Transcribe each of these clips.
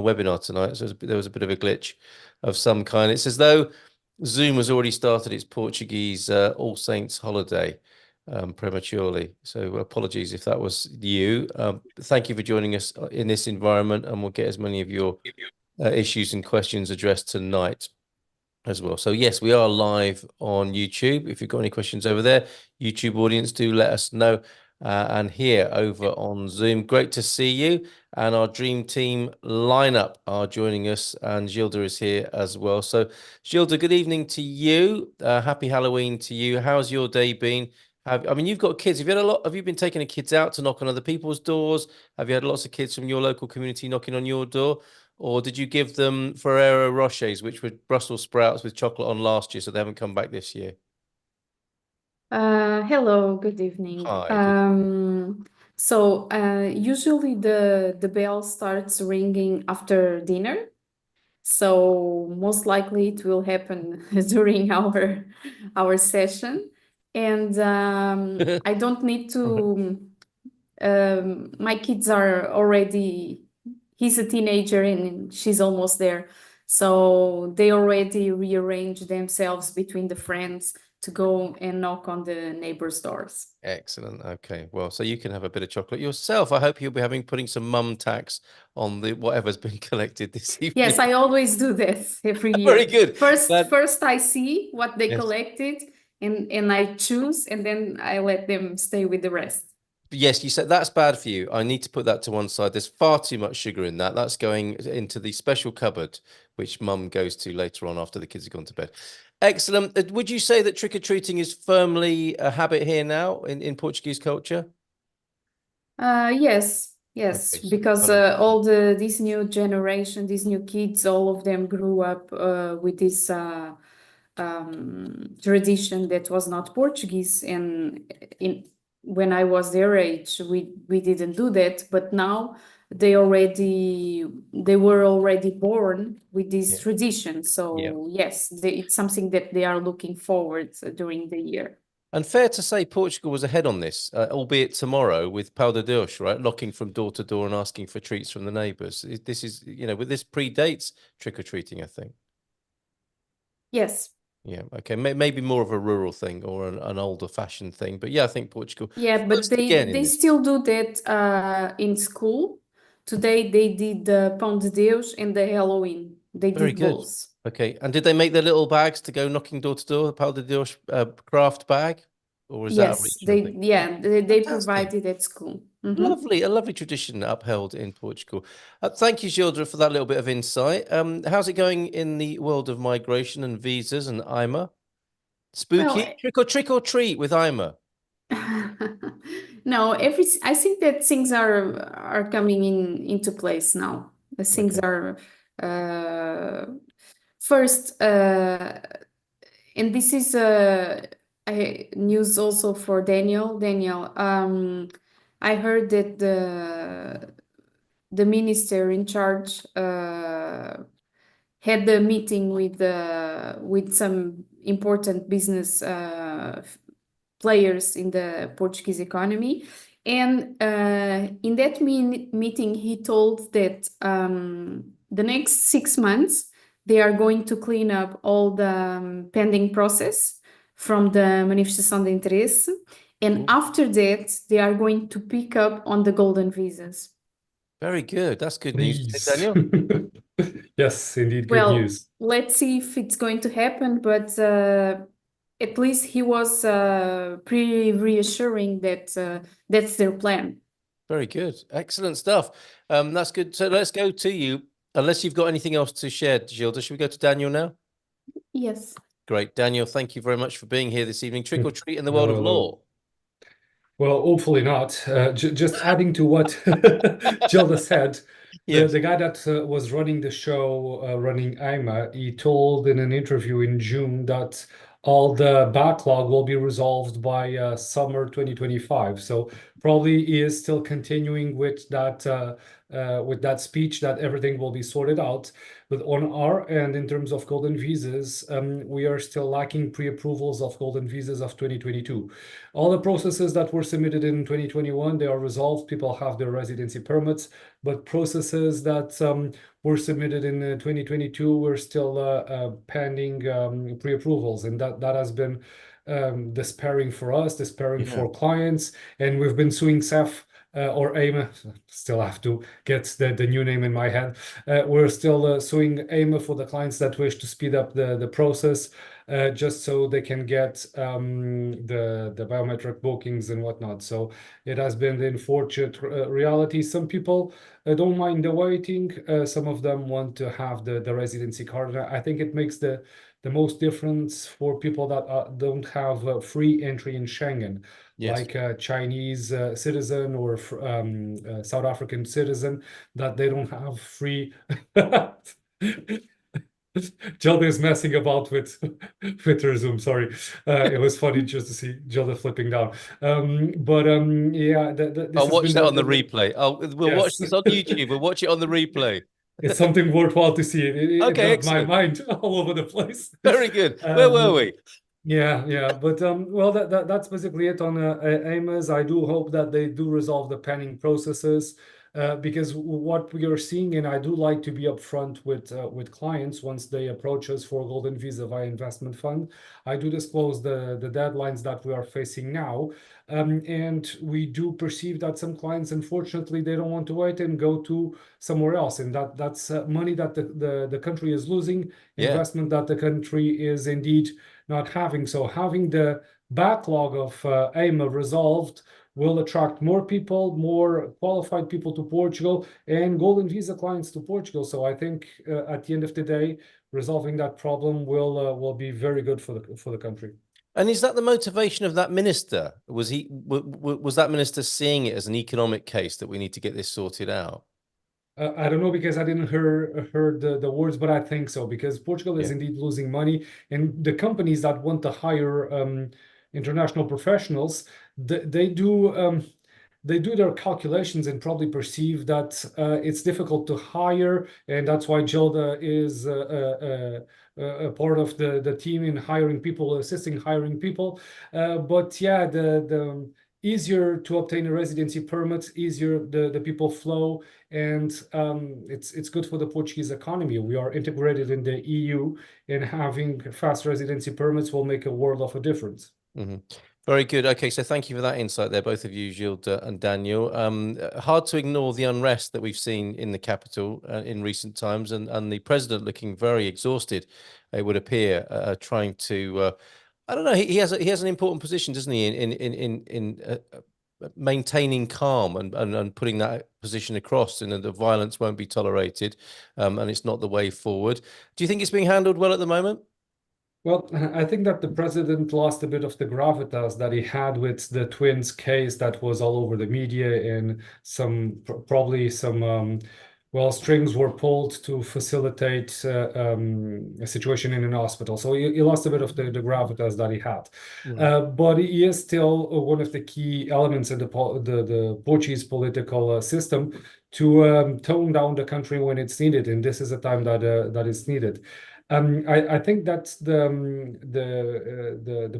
webinar tonight, so there was a bit of a glitch of some kind. It's as though Zoom has already started its Portuguese All Saints holiday prematurely. So apologies if that was you. Thank you for joining us in this environment, and we'll get as many of your issues and questions addressed tonight as well. So yes, we are live on YouTube. If you've got any questions over there, YouTube audience, do let us know. And here over on Zoom, great to see you. And our dream team lineup are joining us, and Gilda is here as well. So Gilda, good evening to you. Happy Halloween to you. How's your day been? I mean, you've got kids. Have you had a lot? Have you been taking the kids out to knock on other people's doors? Have you had lots of kids from your local community knocking on your door? Or did you give them Ferrero Rochers, which were Brussels sprouts with chocolate on last year, so they haven't come back this year? Hello, good evening. Hi, good. Usually the bell starts ringing after dinner. So most likely it will happen during our session. And I don't need to, my kids are already, he's a teenager and she's almost there. So they already rearrange themselves between the friends to go and knock on the neighbors' doors. Excellent. Okay. Well, so you can have a bit of chocolate yourself. I hope you'll be putting some mum tax on the whatever's been collected this Yes, evening. I always do this every Very year. good. First I see what they Yes. collected and I choose and then I let them stay with the rest. Yes, you said that's bad for you. I need to put that to one side. There's far too much sugar in that. That's going into the special cupboard, which mum goes to later on after the kids have gone to bed. Excellent. Would you say that trick-or-treating is firmly a habit here now in Portuguese culture? Yes, Okay, so because kind of, all this new generation, these new kids, all of them grew up with this tradition that was not Portuguese. And when I was their age, we didn't do that. But now they were already born with yeah. this tradition. Yeah. So yes, it's something that they are looking forward during the year. And fair to say Portugal was ahead on this, albeit tomorrow with Pau de Deus, right? Knocking from door to door and asking for treats from the neighbours. This is, but this predates trick-or-treating, I think. Yes. Yeah, okay. Maybe more of a rural thing or an older fashioned thing. But yeah, I think Portugal Yeah, but first again in they this. still do that in school. Today they did the Pão de Deus and the Halloween. They Very did good. both. Okay. And did they make their little bags to go knocking door to door, the Pau de Deus craft bag? Or is that a Yes, regional thing? they Fantastic. provided at school. Mhm. Lovely, a lovely tradition upheld in Portugal. Thank you, Gilda, for that little bit of insight. How's it going in the world of migration and visas and IMA? Well, Spooky? Trick or treat with IMA. no, I think that things are coming into place now. The things Okay. are uh, first, and this is news also for Daniel. Daniel, I heard that the minister in charge had a meeting with some important business players in the Portuguese economy. And in that meeting, he told that the next 6 months, they are going to clean up all the pending process from the manifestação de interesse. And Ooh, after that, they are going to pick up on the golden visas. very good. That's good news, isn't it, Please. Daniel? Yes, indeed, good Well, news. let's see if it's going to happen, but at least he was pretty reassuring that that's their plan. Very good. Excellent stuff. That's good. So let's go to you. Unless you've got anything else to share, Gilda, should we go to Daniel now? Yes. Great. Daniel, thank you very much for being here this evening. Trick or treat in the world Hello, of hello. law. Well, hopefully not. Just adding to what Gilda said, Yes. the guy that was running the show, running IMA, he told in an interview in June that all the backlog will be resolved by summer 2025. So probably he is still continuing with that with that speech that everything will be sorted out. But on our end, in terms of golden visas, we are still lacking pre-approvals of golden visas of 2022. All the processes that were submitted in 2021, they are resolved. People have their residency permits, but processes that were submitted in 2022 were still pending pre-approvals, and that has been despairing for us, despairing for clients, and we've been suing CEF or AIMA. Still have to get the new name in my head. We're still suing AIMA for the clients that wish to speed up the process, just so they can get the biometric bookings and whatnot. So it has been the unfortunate reality. Some people don't mind the waiting. Some of them want to have the residency card. I think it makes the most difference for people that don't have free entry in Schengen, like a Chinese citizen or South African citizen, that they don't have free. Gilda is messing about with her Zoom. Sorry, it was funny just to see Gilda flipping down. Yeah, this I'll has watch been that on the replay. We'll watch this on YouTube. We'll watch it on the replay. It's something worthwhile to see. It Okay, got my excellent. mind all over the place. Very good. Where were we? Yeah, but well, that's basically it on AIMAs. I do hope that they do resolve the pending processes, because what we are seeing, and I do like to be upfront with clients once they approach us for golden visa via investment fund. I do disclose the deadlines that we are facing now, and we do perceive that some clients, unfortunately, they don't want to wait and go to somewhere else, and that's money that the country is losing, investment that the country is indeed not having. So having the backlog of AIMA resolved will attract more people, more qualified people to Portugal, and golden visa clients to Portugal. So I think at the end of the day, resolving that problem will be very good for the country. And is that the motivation of that minister? Was that minister seeing it as an economic case that we need to get this sorted out? I don't know, because I didn't heard the words, but I think so, because Portugal is indeed losing money, and the companies that want to hire international professionals, they do their calculations and probably perceive that it's difficult to hire, and that's why Gilda is a part of the team in hiring people, assisting hiring people. But yeah, the easier to obtain a residency permit, easier the people flow, and it's good for the Portuguese economy. We are integrated in the EU, and having fast residency permits will make a world of a difference. Very good. Okay, so thank you for that insight there, both of you, Gilda and Daniel. Hard to ignore the unrest that we've seen in the capital in recent times, and the president looking very exhausted, it would appear, trying to. I don't know. He has an important position, doesn't he, in maintaining calm and putting that position across, and the violence won't be tolerated, and it's not the way forward. Do you think it's being handled well at the moment? Well, I think that the president lost a bit of the gravitas that he had with the twins case that was all over the media, and probably some well, strings were pulled to facilitate a situation in an hospital. So he lost a bit of the gravitas that he had. But he is still one of the key elements in the Portuguese political system to tone down the country when it's needed, and this is a time that is needed. I think that's the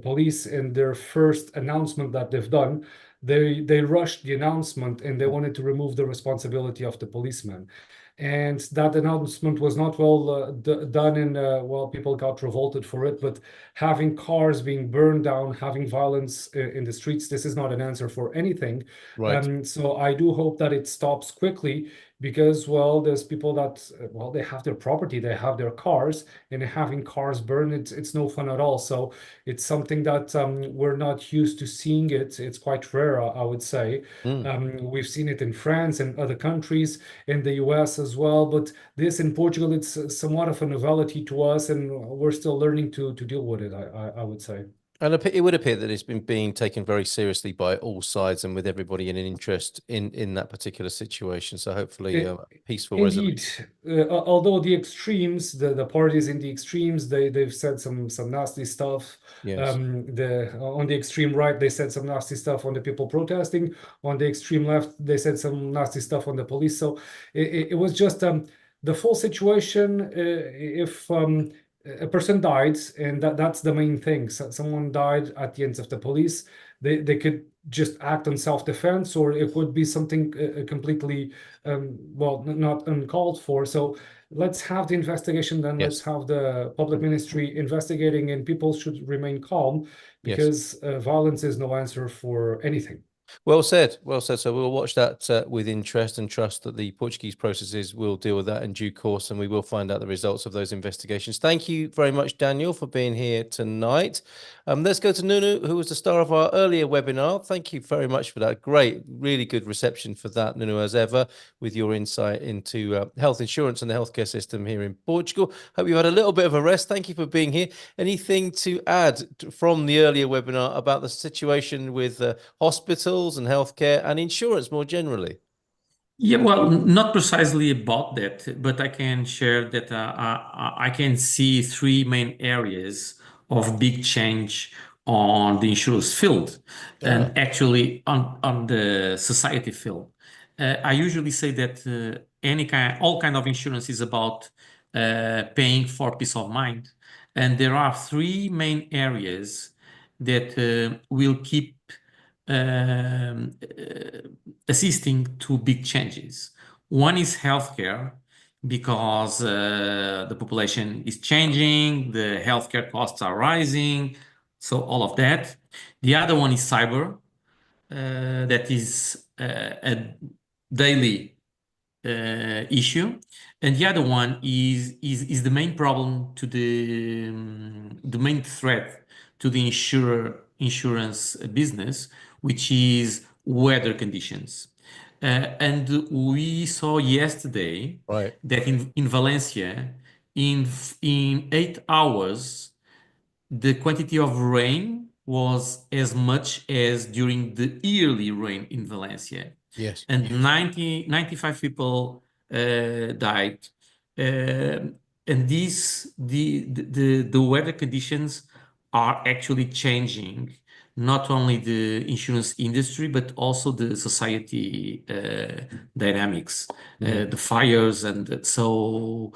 police in their first announcement that they've done. They rushed the announcement, and they wanted to remove the responsibility of the policeman. And that announcement was not well done, and well, people got revolted for it. But having cars being burned down, having violence in the streets, this is not an answer for anything. Right. So I do hope that it stops quickly, because, well, there's people that, well, they have their property, they have their cars, and having cars burned, it's no fun at all. So it's something that we're not used to seeing it. It's quite rare, I would say. We've seen it in France and other countries, in the US as well, but this in Portugal, it's somewhat of a novelty to us, and we're still learning to deal with it, I would say. And it would appear that it's been being taken very seriously by all sides and with everybody in an interest in that particular situation. So hopefully I- a peaceful Indeed, resolution. although the extremes, the parties in the extremes, they've said some nasty stuff. Yes. The on the extreme right, they said some nasty stuff on the people protesting. On the extreme left, they said some nasty stuff on the police. So it was just the full situation. If a person died, and that's the main thing. So someone died at the hands of the police. They could just act on self-defense, or it would be something completely well, not uncalled for. So let's have the investigation, then let's Yes. have the public ministry investigating, and people should remain calm Yes. because violence is no answer for anything. Well said. Well said. So we'll watch that with interest and trust that the Portuguese processes will deal with that in due course, and we will find out the results of those investigations. Thank you very much, Daniel, for being here tonight. Let's go to Nunu, who was the star of our earlier webinar. Thank you very much for that. Great, really good reception for that, Nunu, as ever, with your insight into health insurance and the healthcare system here in Portugal. Hope you had a little bit of a rest. Thank you for being here. Anything to add from the earlier webinar about the situation with hospitals and healthcare and insurance more generally? Yeah, well, not precisely about that, but I can share that I can see three main areas of big change on the insurance field and actually on the society field. I usually say that all kind of insurance is about paying for peace of mind, and there are three main areas that will keep um, uh, assisting to big changes. One is healthcare, because the population is changing, the healthcare costs are rising, so all of that. The other one is cyber, that is a daily issue, and the other one is the main problem to the main threat to the insurance business, which is weather conditions. And we saw yesterday Right. that in Valencia, in 8 hours, the quantity of rain was as much as during the yearly rain in Valencia, Yes. and 95 people died. And the weather conditions are actually changing not only the insurance industry but also the society dynamics, the fires, and so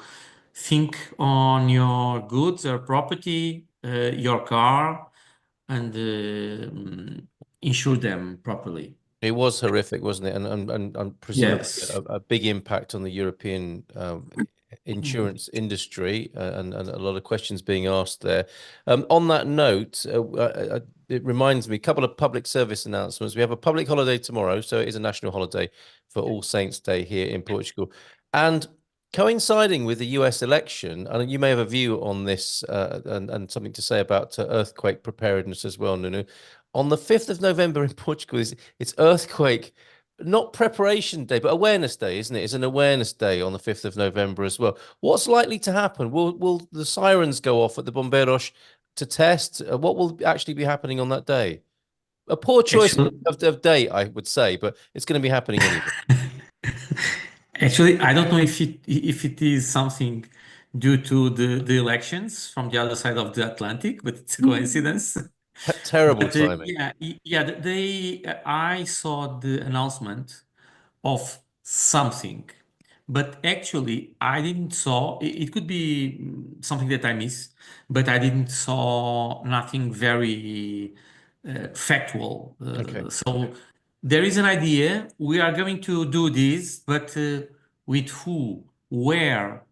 think on your goods or property, your car, and insure them properly. It was horrific, wasn't it? And presumably Yes. a big impact on the European insurance industry, and a lot of questions being asked there. On that note, it reminds me, a couple of public service announcements. We have a public holiday tomorrow, so it is a national holiday for All Saints' Day here in Portugal. And coinciding with the US election, and you may have a view on this and something to say about earthquake preparedness as well, Nunu. On the 5th of November in Portugal, it's earthquake, not preparation day, but awareness day, isn't it? It's an awareness day on the 5th of November as well. What's likely to happen? Will the sirens go off at the Bombeiros to test? What will actually be happening on that day? A poor choice Actually, of date, I would say, but it's going to be happening anyway. actually, I don't know if it is something due to the elections from the other side of the Atlantic, but it's a coincidence. Terrible But timing. yeah, I saw the announcement of something, but actually I didn't saw. It could be something that I missed, but I didn't saw nothing very factual. Okay. So there is an idea. We are going to do this, but with who, where?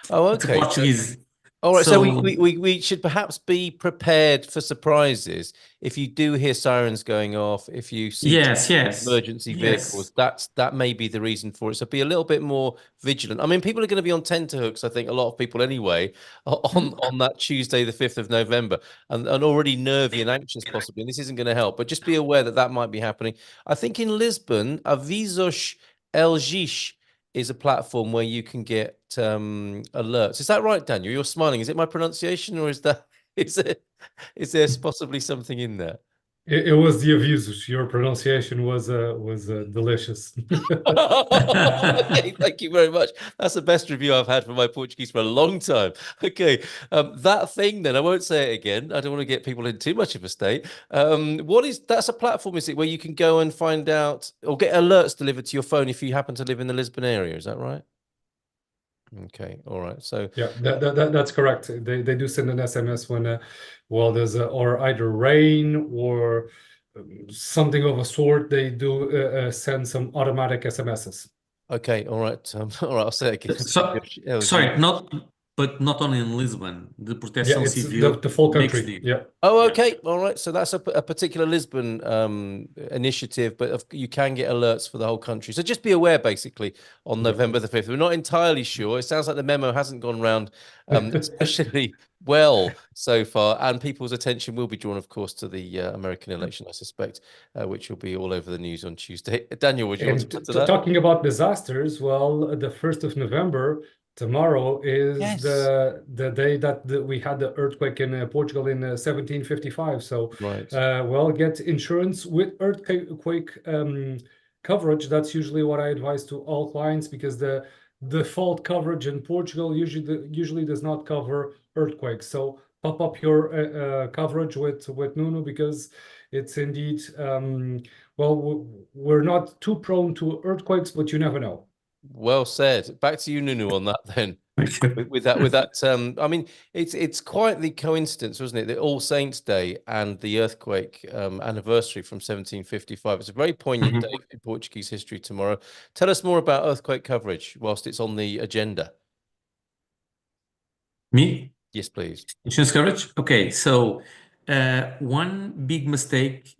Oh, It's a okay. Portuguese. All right, so So we should perhaps be prepared for surprises. If you do hear sirens going off, if you see yes, emergency vehicles, yes. that may be the reason for it. So be a little bit more vigilant. I mean, people are going to be on tenterhooks, I think, a lot of people anyway, on that Tuesday, the 5th of November, and already nervy and anxious possibly. And this isn't going to help, but just be aware that that might be happening. I think in Lisbon, Avisos LGIS is a platform where you can get alerts. Is that right, Daniel? You're smiling. Is it my pronunciation or is that? Is there is there possibly something in there? It was the avisos. Your pronunciation was delicious. Okay, thank you very much. That's the best review I've had for my Portuguese for a long time. Okay, that thing then, I won't say it again. I don't want to get people in too much of a state. That's a platform, is it, where you can go and find out or get alerts delivered to your phone if you happen to live in the Lisbon area? Is that right? Okay, all right. So Yeah, that's correct. They do send an SMS when well, there's or either rain or something of a sort. They do send some automatic SMSs. okay, all right. All right, I'll say it again. Sorry, not only in Lisbon. The Yeah, Proteção it's Civil the full makes country. them. Yeah. Oh, Yeah. okay. All right. So that's a particular Lisbon initiative, but you can get alerts for the whole country. So just be aware, basically, on Yeah. November the 5th. We're not entirely sure. It sounds like the memo hasn't gone round especially well so far, and people's attention will be drawn, of course, to the American election, I suspect, which will be all over the news on Tuesday. Daniel, would you want to And add to that? talking about disasters, well, the 1st of November, tomorrow is Yes. the day that we had the earthquake in Portugal in 1755. So, Right. well, get insurance with earthquake coverage. That's usually what I advise to all clients, because the default coverage in Portugal usually does not cover earthquakes. So top up your coverage with Nuno, because it's indeed well, we're not too prone to earthquakes, but you never know. Well said. Back to you, Nunu, on that then. With that, I mean, it's quite the coincidence, wasn't it? The All Saints Day and the earthquake anniversary from 1755. It's a very poignant day in Portuguese history tomorrow. Tell us more about earthquake coverage whilst it's on the agenda. Me? Yes, please. Insurance coverage? Okay, so one big mistake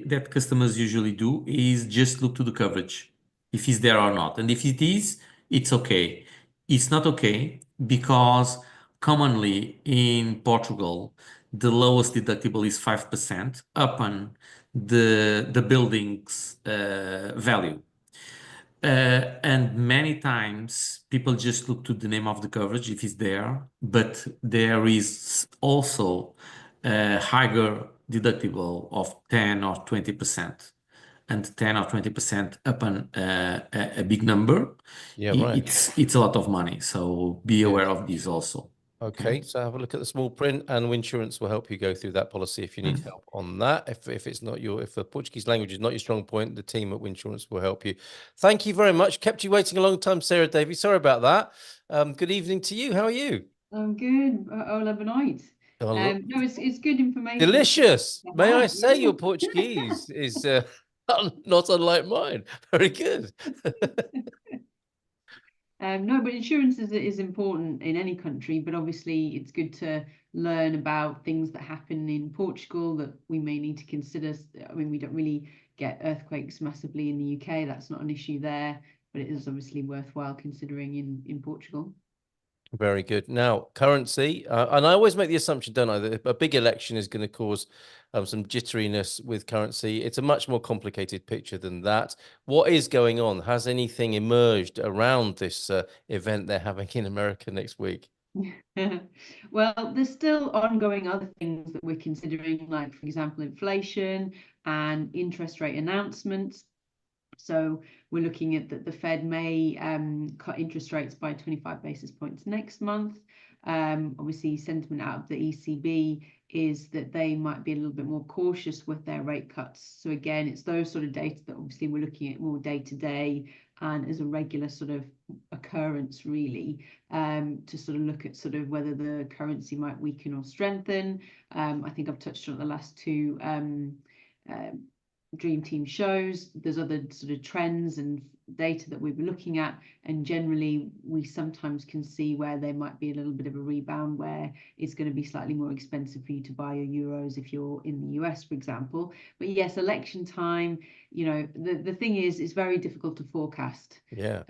that customers usually do is just look to the coverage, if it's there or not. And if it is, it's okay. It's not okay because commonly in Portugal, the lowest deductible is 5% upon the building's value. And many times people just look to the name of the coverage if it's there, but there is also a higher deductible of 10 or 20%. And 10 or 20% upon a big number, Yeah, right. it's a lot of money. So be aware of this also. Okay, so have a look at the small print, and Winsurance will help you go through that policy if you need help on that. If it's not if the Portuguese language is not your strong point, the team at Winsurance will help you. Thank you very much. Kept you waiting a long time, Sarah Davy. Sorry about that. Good evening to you. How are you? I'm good. Hola, boa noite. Oh, look. No, it's good information. Delicious. May I say Yeah. your Portuguese is not unlike mine. Very good. No, but insurance is important in any country, but obviously it's good to learn about things that happen in Portugal that we may need to consider. I mean, we don't really get earthquakes massively in the UK. That's not an issue there, but it is obviously worthwhile considering in Portugal. Very good. Now, currency, and I always make the assumption, don't I, that a big election is going to cause some jitteriness with currency. It's a much more complicated picture than that. What is going on? Has anything emerged around this event they're having in America next week? Well, there's still ongoing other things that we're considering, like, for example, inflation and interest rate announcements. So we're looking at that the Fed may cut interest rates by 25 basis points next month. Obviously, sentiment out of the ECB is that they might be a little bit more cautious with their rate cuts. So again, it's those sort of data that obviously we're looking at more day to day and as a regular sort of occurrence, really, to sort of look at sort of whether the currency might weaken or strengthen. I think I've touched on the last two Dream Team shows. There's other sort of trends and data that we've been looking at, and generally we sometimes can see where there might be a little bit of a rebound where it's going to be slightly more expensive for you to buy your euros if you're in the US, for example. But yes, election time, you know, the thing is, it's very difficult to forecast. Yeah.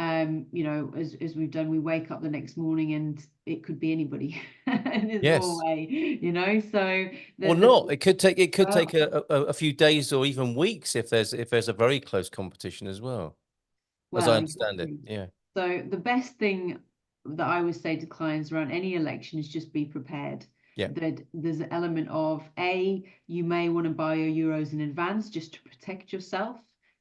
You know, as we've done, we wake up the next morning and it could be anybody in Yes. Norway, you know. So Or not. It could take a few days or even weeks if there's a very close competition as well. As I understand it. Yeah. So the best thing that I would say to clients around any election is just be prepared. Yeah. that there's an element of you may want to buy your euros in advance just to protect yourself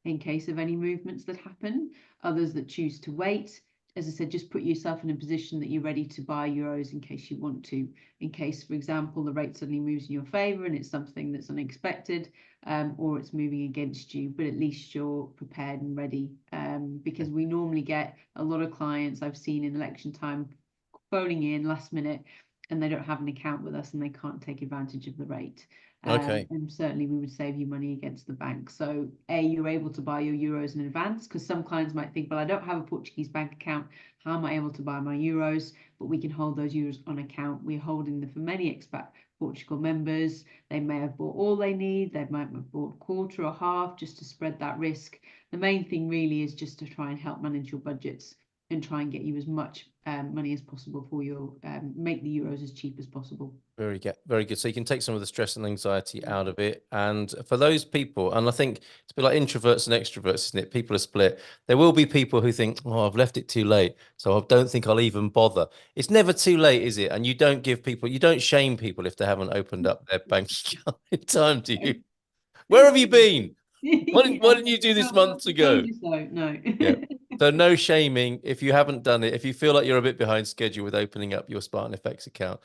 in case of any movements that happen. Others that choose to wait, as I said, just put yourself in a position that you're ready to buy euros in case you want to, in case, for example, the rate suddenly moves in your favor and it's something that's unexpected, or it's moving against you, but at least you're prepared and ready, because we normally get a lot of clients I've seen in election time phoning in last minute, and they don't have an account with us and they can't take advantage of the rate. Okay. And certainly we would save you money against the bank. So you're able to buy your euros in advance, because some clients might think, well, I don't have a Portuguese bank account. How am I able to buy my euros? But we can hold those euros on account. We're holding them for many Expat Portugal members. They may have bought all they need. They might have bought a quarter or half just to spread that risk. The main thing really is just to try and help manage your budgets and try and get you as much money as possible for your make the euros as cheap as possible. Very good. So you can take some of the stress and anxiety out of it. And for those people, and I think it's a bit like introverts and extroverts, isn't it? People are split. There will be people who think, oh, I've left it too late, so I don't think I'll even bother. It's never too late, is it? And you don't shame people if they haven't opened up their bank account in time, do you? Where have you been? Why didn't you do this months ago? No. Yeah. So no shaming if you haven't done it. If you feel like you're a bit behind schedule with opening up your Spartan FX account,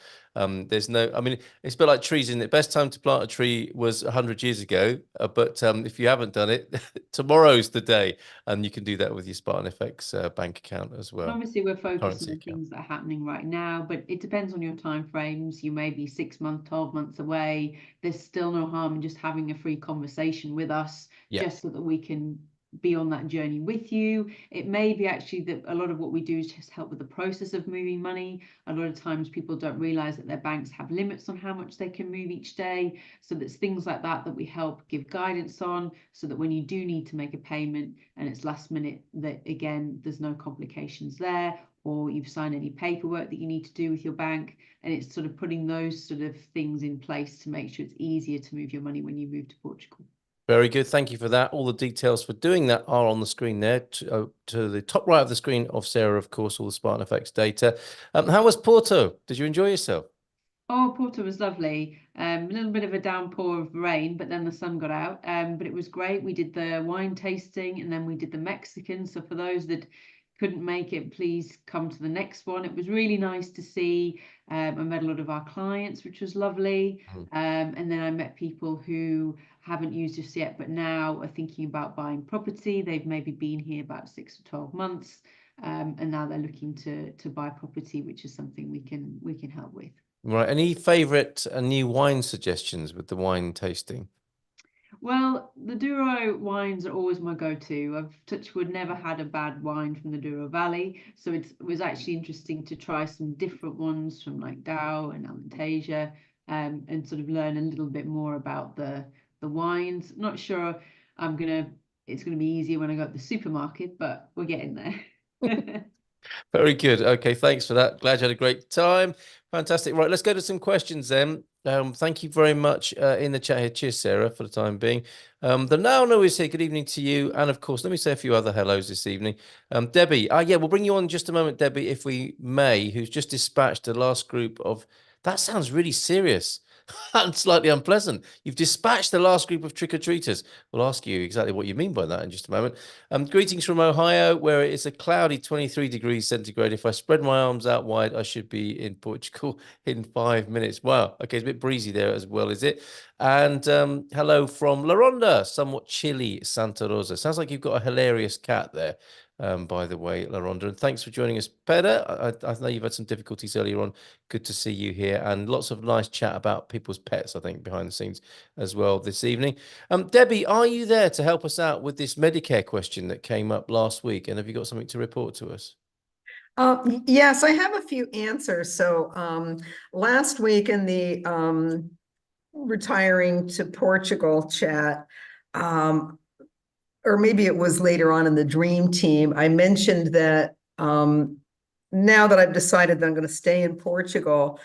there's no. I mean, it's a bit like trees, isn't it? Best time to plant a tree was 100 years ago, but if you haven't done it, tomorrow's the day, and you can do that with your Spartan FX bank account as well. Obviously, we're focusing Currency on account. things that are happening right now, but it depends on your time frames. You may be 6 months, 12 months away. There's still no harm in just having a free conversation with us, Yeah. just so that we can be on that journey with you. It may be actually that a lot of what we do is just help with the process of moving money. A lot of times people don't realize that their banks have limits on how much they can move each day. So there's things like that that we help give guidance on, so that when you do need to make a payment and it's last minute, that again, there's no complications there, or you've signed any paperwork that you need to do with your bank. And it's sort of putting those sort of things in place to make sure it's easier to move your money when you move to Portugal. Very good. Thank you for that. All the details for doing that are on the screen there. To the top right of the screen of Sarah, of course, all the Spartan FX data. How was Porto? Did you enjoy yourself? Oh, Porto was lovely. A little bit of a downpour of rain, but then the sun got out. But it was great. We did the wine tasting and then we did the Mexican. So for those that couldn't make it, please come to the next one. It was really nice to see. I met a lot of our clients, which was lovely. And then I met people who haven't used us yet, but now are thinking about buying property. They've maybe been here about 6 to 12 months, and now they're looking to buy property, which is something we can help with. Right. Any favorite new wine suggestions with the wine tasting? Well, the Douro wines are always my go-to. I've touched wood, never had a bad wine from the Douro Valley, so it was actually interesting to try some different ones from like Dow and Alentejo, and sort of learn a little bit more about the wines. Not sure it's gonna be easier when I go to the supermarket, but we're getting there. Very good. Okay, thanks for that. Glad you had a great time. Fantastic. Right, let's go to some questions then. Thank you very much in the chat here. Cheers, Sarah, for the time being. The Now Know is here. Good evening to you. And of course, let me say a few other hellos this evening. Debbie, yeah, we'll bring you on in just a moment, Debbie, if we may, who's just dispatched the last group of, that sounds really serious and slightly unpleasant. You've dispatched the last group of trick-or-treaters. We'll ask you exactly what you mean by that in just a moment. Greetings from Ohio, where it is a cloudy 23 degrees centigrade. If I spread my arms out wide, I should be in Portugal in 5 minutes. Wow. Okay, it's a bit breezy there as well, is it? And hello from La Ronda, somewhat chilly Santa Rosa. Sounds like you've got a hilarious cat there. By the way, La Ronda, and thanks for joining us, Pedro. I know you've had some difficulties earlier on. Good to see you here, and lots of nice chat about people's pets, I think, behind the scenes as well this evening. Debbie, are you there to help us out with this Medicare question that came up last week? And have you got something to report to us? Yes, I have a few answers. So last week in the retiring to Portugal chat, or maybe it was later on in the Dream Team, I mentioned that now that I've decided that I'm going to stay in Portugal,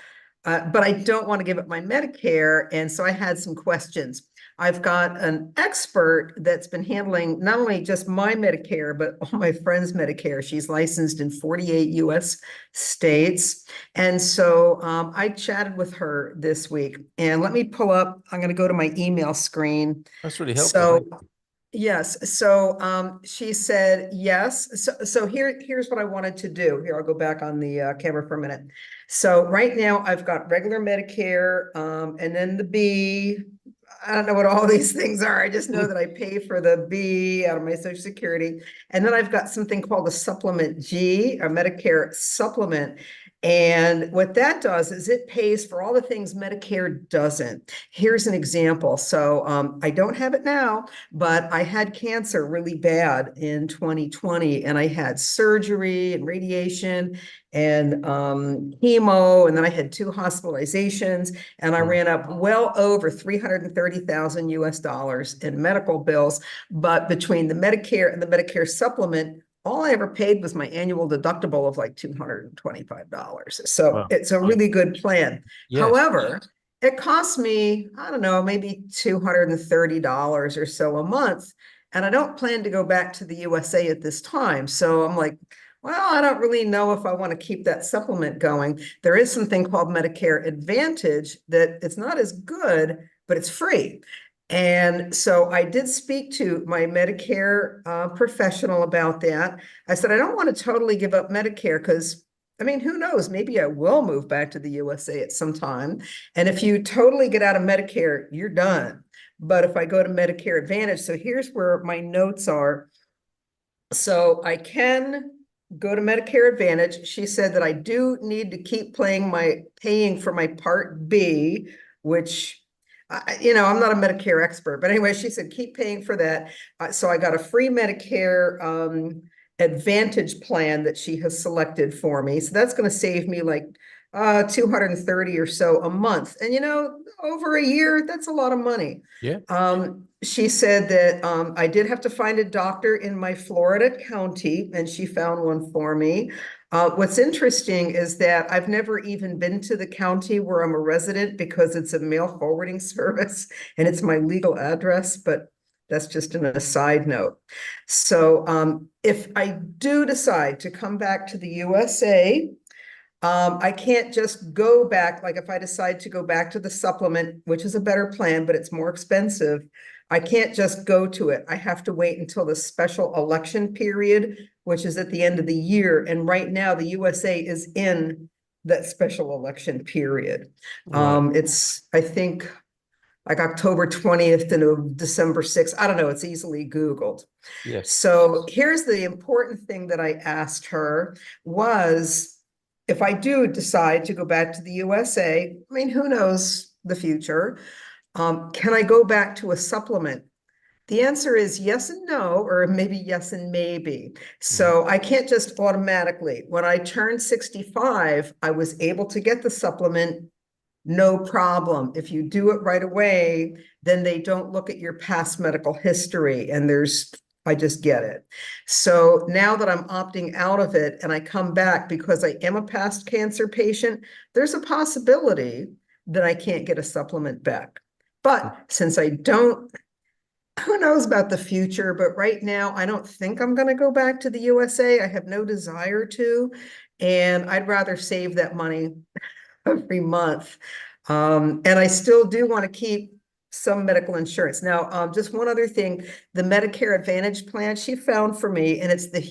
but I don't want to give up my Medicare. And so I had some questions. I've got an expert that's been handling not only just my Medicare, but all my friends' Medicare. She's licensed in 48 US states. And so I chatted with her this week. And let me pull up, I'm going to go to my email screen. That's really helpful. So Thank you. yes, so she said yes. So here's what I wanted to do. Here, I'll go back on the camera for a minute. So right now I've got regular Medicare, and then the B. I don't know what all these things are. I just know that I pay for the B out of my Social Security. And then I've got something called a supplement G, a Medicare supplement. And what that does is it pays for all the things Medicare doesn't. Here's an example. So I don't have it now, but I had cancer really bad in 2020, and I had surgery and radiation and chemo, and then I had 2 hospitalizations, and I ran up well over 330,000 US dollars in medical bills. But between the Medicare and the Medicare supplement, all I ever paid was my annual deductible of like $225. So Wow. it's a really good plan. Yes. However, it costs me, I don't know, maybe $230 or so a month. And I don't plan to go back to the USA at this time. So I'm like, well, I don't really know if I want to keep that supplement going. There is something called Medicare Advantage that it's not as good, but it's free. And so I did speak to my Medicare professional about that. I said, I don't want to totally give up Medicare because, I mean, who knows? Maybe I will move back to the USA at some time. And if you totally get out of Medicare, you're done. But if I go to Medicare Advantage, so here's where my notes are. So I can go to Medicare Advantage. She said that I do need to keep paying for my Part B, which I'm not a Medicare expert, but anyway, she said, keep paying for that. So I got a free Medicare Advantage plan that she has selected for me. So that's going to save me like 230 or so a month. And, over a year, that's a lot of money. Yeah. She said that I did have to find a doctor in my Florida county, and she found one for me. What's interesting is that I've never even been to the county where I'm a resident because it's a mail forwarding service and it's my legal address, but that's just an aside note. So if I do decide to come back to the USA, I can't just go back. Like if I decide to go back to the supplement, which is a better plan, but it's more expensive, I can't just go to it. I have to wait until the special election period, which is at the end of the year. And right now the USA is in that special election period. Right. It's, I think, like October 20th to December 6th. I don't know. It's easily Googled. Yes. So here's the important thing that I asked her was, if I do decide to go back to the USA, I mean, who knows the future? Can I go back to a supplement? The answer is yes and no, or maybe yes and maybe. So I can't just automatically. When I turned 65, I was able to get the supplement, no problem. If you do it right away, then they don't look at your past medical history, and I just get it. So now that I'm opting out of it and I come back because I am a past cancer patient, there's a possibility that I can't get a supplement back. But since I don't, who knows about the future, but right now I don't think I'm going to go back to the USA. I have no desire to, and I'd rather save that money every month. And I still do want to keep some medical insurance. Now, just one other thing, the Medicare Advantage plan she found for me, and it's the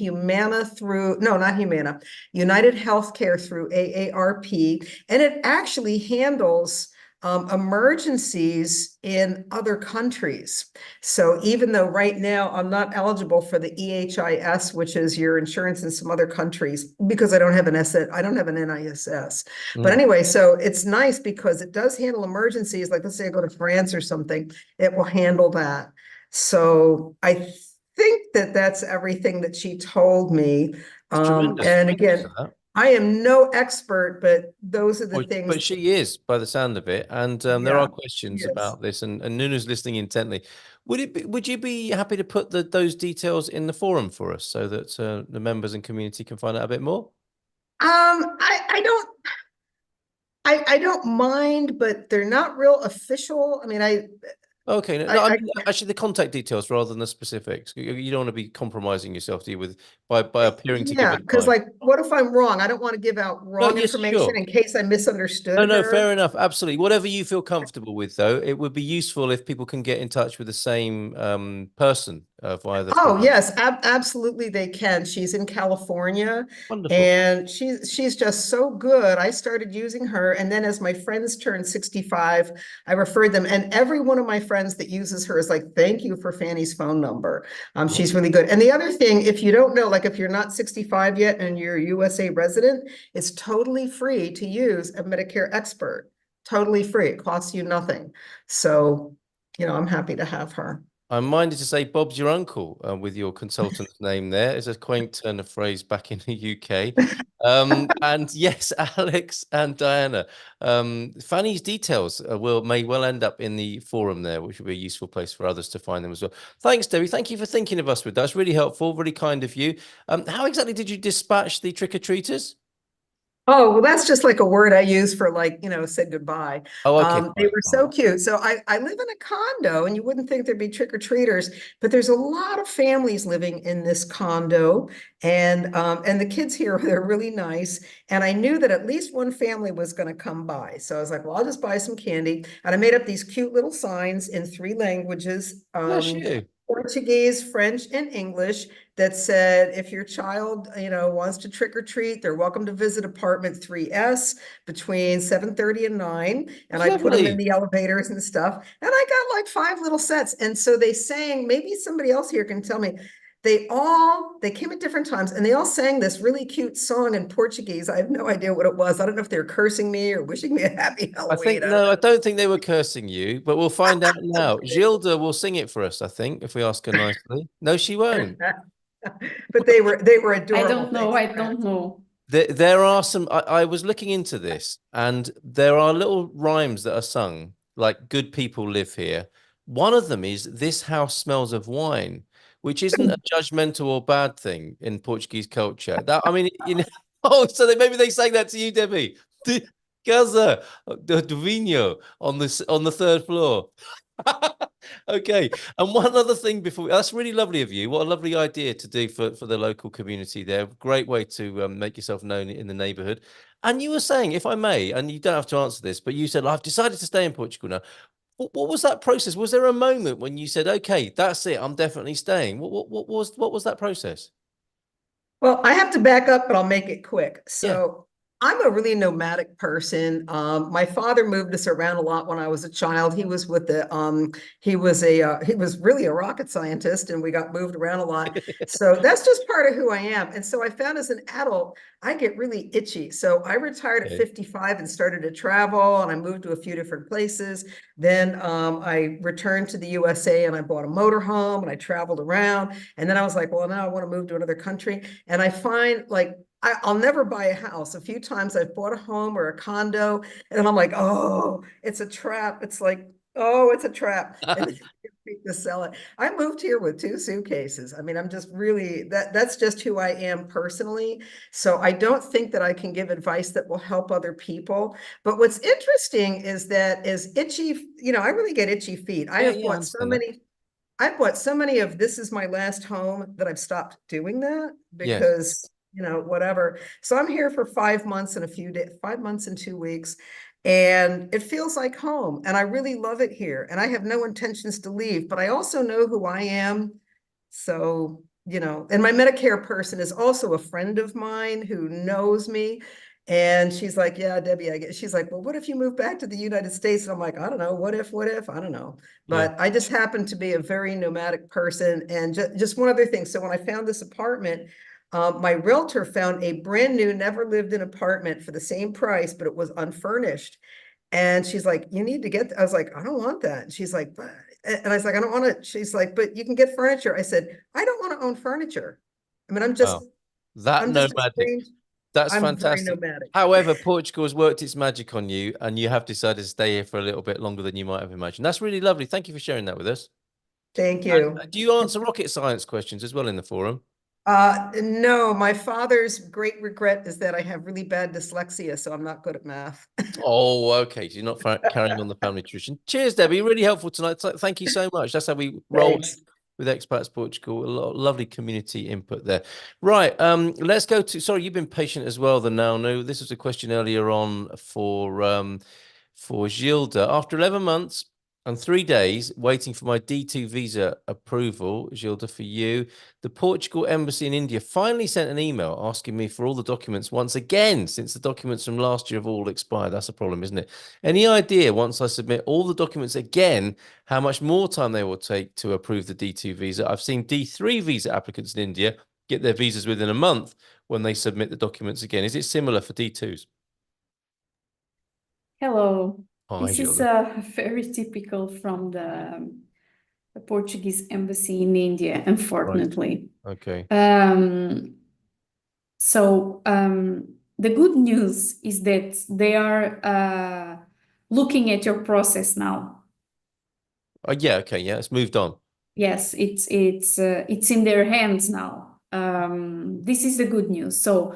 United Healthcare through AARP, and it actually handles emergencies in other countries. So even though right now I'm not eligible for the EHIS, which is your insurance in some other countries, because I don't have an NISS. But anyway, so it's nice because it does handle emergencies. Like let's say I go to France or something, it will handle that. So I think that that's everything that she told me. Tremendous. And again, I am no expert, but those are the things. But she is, by the sound of it. And there are questions about this, and Nuna's listening intently. Would you be happy to put those details in the forum for us so that the members and community can find out a bit more? I don't mind, but they're not real official. I mean, Okay, no, I, I mean, actually the contact details rather than the specifics. You don't want to be compromising yourself, do you, with by appearing to give yeah, because advice. like, what if I'm wrong? I don't want to give out No, wrong yes, information sure. in case I misunderstood No, her. fair enough. Absolutely. Whatever you feel comfortable with, though, it would be useful if people can get in touch with the same person via the Oh, forum. yes, absolutely they can. She's in California Wonderful. and she's just so good. I started using her, and then as my friends turned 65, I referred them, and every one of my friends that uses her is like, thank you for Fanny's phone number. She's really good. And the other thing, if you don't know, like if you're not 65 yet and you're a USA resident, it's totally free to use a Medicare expert. Totally free. It costs you nothing. So, I'm happy to have her. I'm minded to say Bob's your uncle with your consultant's name there. It's a quaint turn of phrase back in the UK. And yes, Alex and Diana, Fanny's details may well end up in the forum there, which will be a useful place for others to find them as well. Thanks, Debbie. Thank you for thinking of us with that. It's really helpful, really kind of you. How exactly did you dispatch the trick-or-treaters? Oh, well, that's just like a word I use for like, said goodbye. Oh, okay. They Fine. were so cute. So I live in a condo, and you wouldn't think there'd be trick-or-treaters, but there's a lot of families living in this condo, and the kids here, they're really nice. And I knew that at least one family was going to come by. So I was like, well, I'll just buy some candy. And I made up these cute little signs in 3 languages. Bless you. Portuguese, French, and English that said, if your child, wants to trick or treat, they're welcome to visit apartment 3S between 7:30 and 9. And I put them in the elevators and stuff. And I got like 5 little sets. And so they sang, maybe somebody else here can tell me, they came at different times, and they all sang this really cute song in Portuguese. I have no idea what it was. I don't know if they're cursing me or wishing me a happy Halloween. I don't think they were cursing you, but we'll find out now. Gilda will sing it for us, I think, if we ask her nicely. No, she won't. But they were adorable. I don't know. I don't know. There are some. I was looking into this, and there are little rhymes that are sung, like "Good people live here." One of them is "This house smells of wine," which isn't a judgmental or bad thing in Portuguese culture. Oh, so maybe they sang that to you, Debbie. The casa do vinho on the 3rd floor. Okay. And one other thing that's really lovely of you. What a lovely idea to do for the local community there. Great way to make yourself known in the neighborhood. And you were saying, if I may, and you don't have to answer this, but you said, I've decided to stay in Portugal now. What was that process? Was there a moment when you said, okay, that's it, I'm definitely staying? What was that process? Well, I have to back up, but I'll make it quick. So I'm a really nomadic person. My father moved us around a lot when I was a child. He was with he was really a rocket scientist, and we got moved around a lot. So that's just part of who I am. And so I found as an adult, I get really itchy. So I retired at 55 and started to travel, and I moved to a few different places. Then I returned to the USA, and I bought a motorhome, and I traveled around. And then I was like, well, now I want to move to another country. And I find like, I'll never buy a house. A few times I've bought a home or a condo, and I'm like, oh, it's a trap. It's like, oh, it's a trap. And to sell it. I moved here with 2 suitcases. I mean, I'm just really, that's just who I am personally. So I don't think that I can give advice that will help other people. But what's interesting is that as itchy, I really get itchy feet. I have bought so many. I've bought so many of "This is my last home" that I've stopped doing that because, whatever. So I'm here for 5 months and 5 months and 2 weeks, and it feels like home. And I really love it here. And I have no intentions to leave, but I also know who I am. So, and my Medicare person is also a friend of mine who knows me. And she's like, yeah, Debbie, she's like, well, what if you move back to the United States? And I'm like, I don't know. What if, I don't know. But I just happen to be a very nomadic person. And just one other thing. So when I found this apartment, my realtor found a brand new, never lived in apartment for the same price, but it was unfurnished. And she's like, you need to get, I was like, I don't want that. And she's like, and I was like, I don't want to, she's like, but you can get furniture. I said, I don't want to own furniture. I mean, I'm just nomadic. That's fantastic. Very nomadic. However, Portugal has worked its magic on you, and you have decided to stay here for a little bit longer than you might have imagined. That's really lovely. Thank you for sharing that with us. Thank you. Do you answer rocket science questions as well in the forum? No, my father's great regret is that I have really bad dyslexia, so I'm not good at math. Oh, okay. So you're not carrying on the family tradition. Cheers, Debbie. Really helpful tonight. Thank you so much. That's how we roll Thanks. with Expats Portugal. A lot of lovely community input there. Right. Let's go to, sorry, you've been patient as well, the now no. This was a question earlier on for Gilda. After 11 months and 3 days waiting for my D2 visa approval, Gilda, for you, the Portugal embassy in India finally sent an email asking me for all the documents once again, since the documents from last year have all expired. That's a problem, isn't it? Any idea, once I submit all the documents again, how much more time they will take to approve the D2 visa? I've seen D3 visa applicants in India get their visas within a month when they submit the documents again. Is it similar for D2s? Hello. Hi, This is Gilda. very typical from the Portuguese embassy in India, unfortunately. Okay. The good news is that they are looking at your process now. Yeah, okay, yeah, it's moved on. Yes, it's in their hands now. This is the good news. So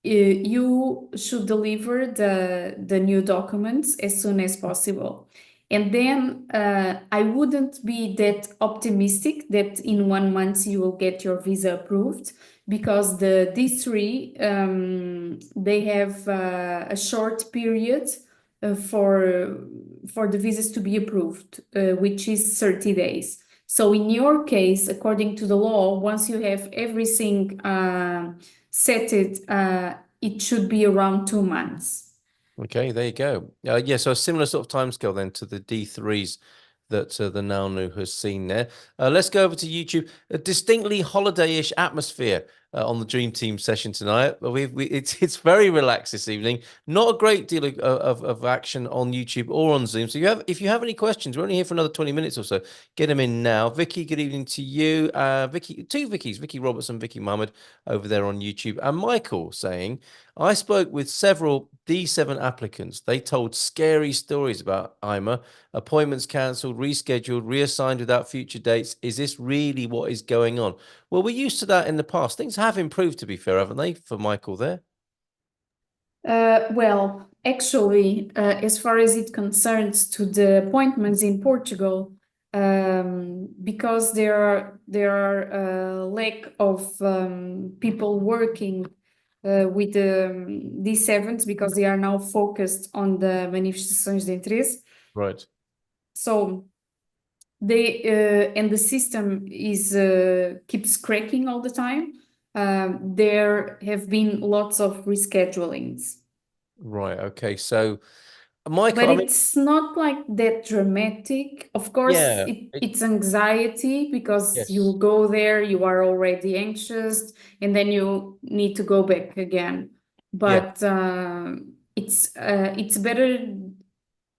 you should deliver the new documents as soon as possible. And then I wouldn't be that optimistic that in 1 month you will get your visa approved, because the D3 they have a short period for the visas to be approved, which is 30 days. So in your case, according to the law, once you have everything set it should be around 2 months. Okay, there you go. Yeah, so a similar sort of timescale then to the D3s that the Naunu has seen there. Let's go over to YouTube. A distinctly holiday-ish atmosphere on the Dream Team session tonight. It's very relaxed this evening. Not a great deal of action on YouTube or on Zoom. So if you have any questions, we're only here for another 20 minutes or so. Get them in now. Vicky, good evening to you. Vicky, two Vickies, Vicky Robertson, Vicky Mohammed over there on YouTube. And Michael saying, I spoke with several D7 applicants. They told scary stories about IMA, appointments cancelled, rescheduled, reassigned without future dates. Is this really what is going on? Well, we're used to that in the past. Things have improved, to be fair, haven't they, for Michael there? Well, actually, as far as it concerns to the appointments in Portugal, because there are lack of people working with the D7s, because they are now focused on the manifestações de interesse. Right. So they and the system is keeps cracking all the time. There have been lots of reschedulings. Right. Okay. So, Michael, But it's not like that dramatic. Of course, yeah, it's anxiety, because yes. you go there, you are already anxious, and then you need to go back again. But it's a better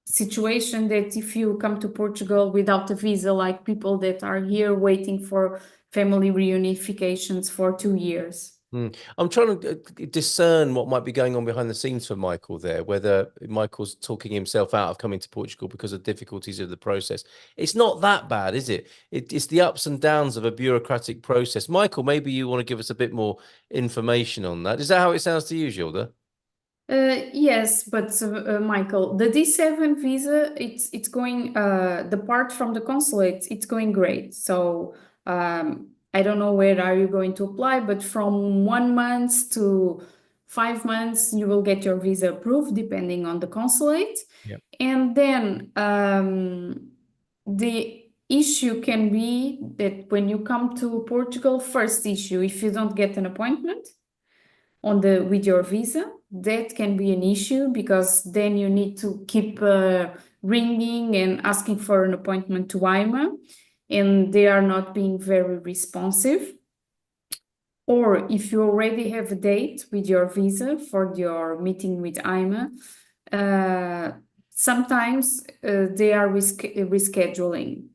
situation that if you come to Portugal without a visa, like people that are here waiting for family reunifications for 2 years. I'm trying to discern what might be going on behind the scenes for Michael there, whether Michael's talking himself out of coming to Portugal because of difficulties of the process. It's not that bad, is it? It's the ups and downs of a bureaucratic process. Michael, maybe you want to give us a bit more information on that. Is that how it sounds to you, Gilda? Yes, but Michael, the D7 visa, it's going the part from the consulate, it's going great. So I don't know where are you going to apply, but from 1 month to 5 months, you will get your visa approved depending on the consulate. Yep. And then the issue can be that when you come to Portugal, first issue, if you don't get an appointment with your visa, that can be an issue, because then you need to keep ringing and asking for an appointment to IMA, and they are not being very responsive. Or if you already have a date with your visa for your meeting with IMA, sometimes they are rescheduling.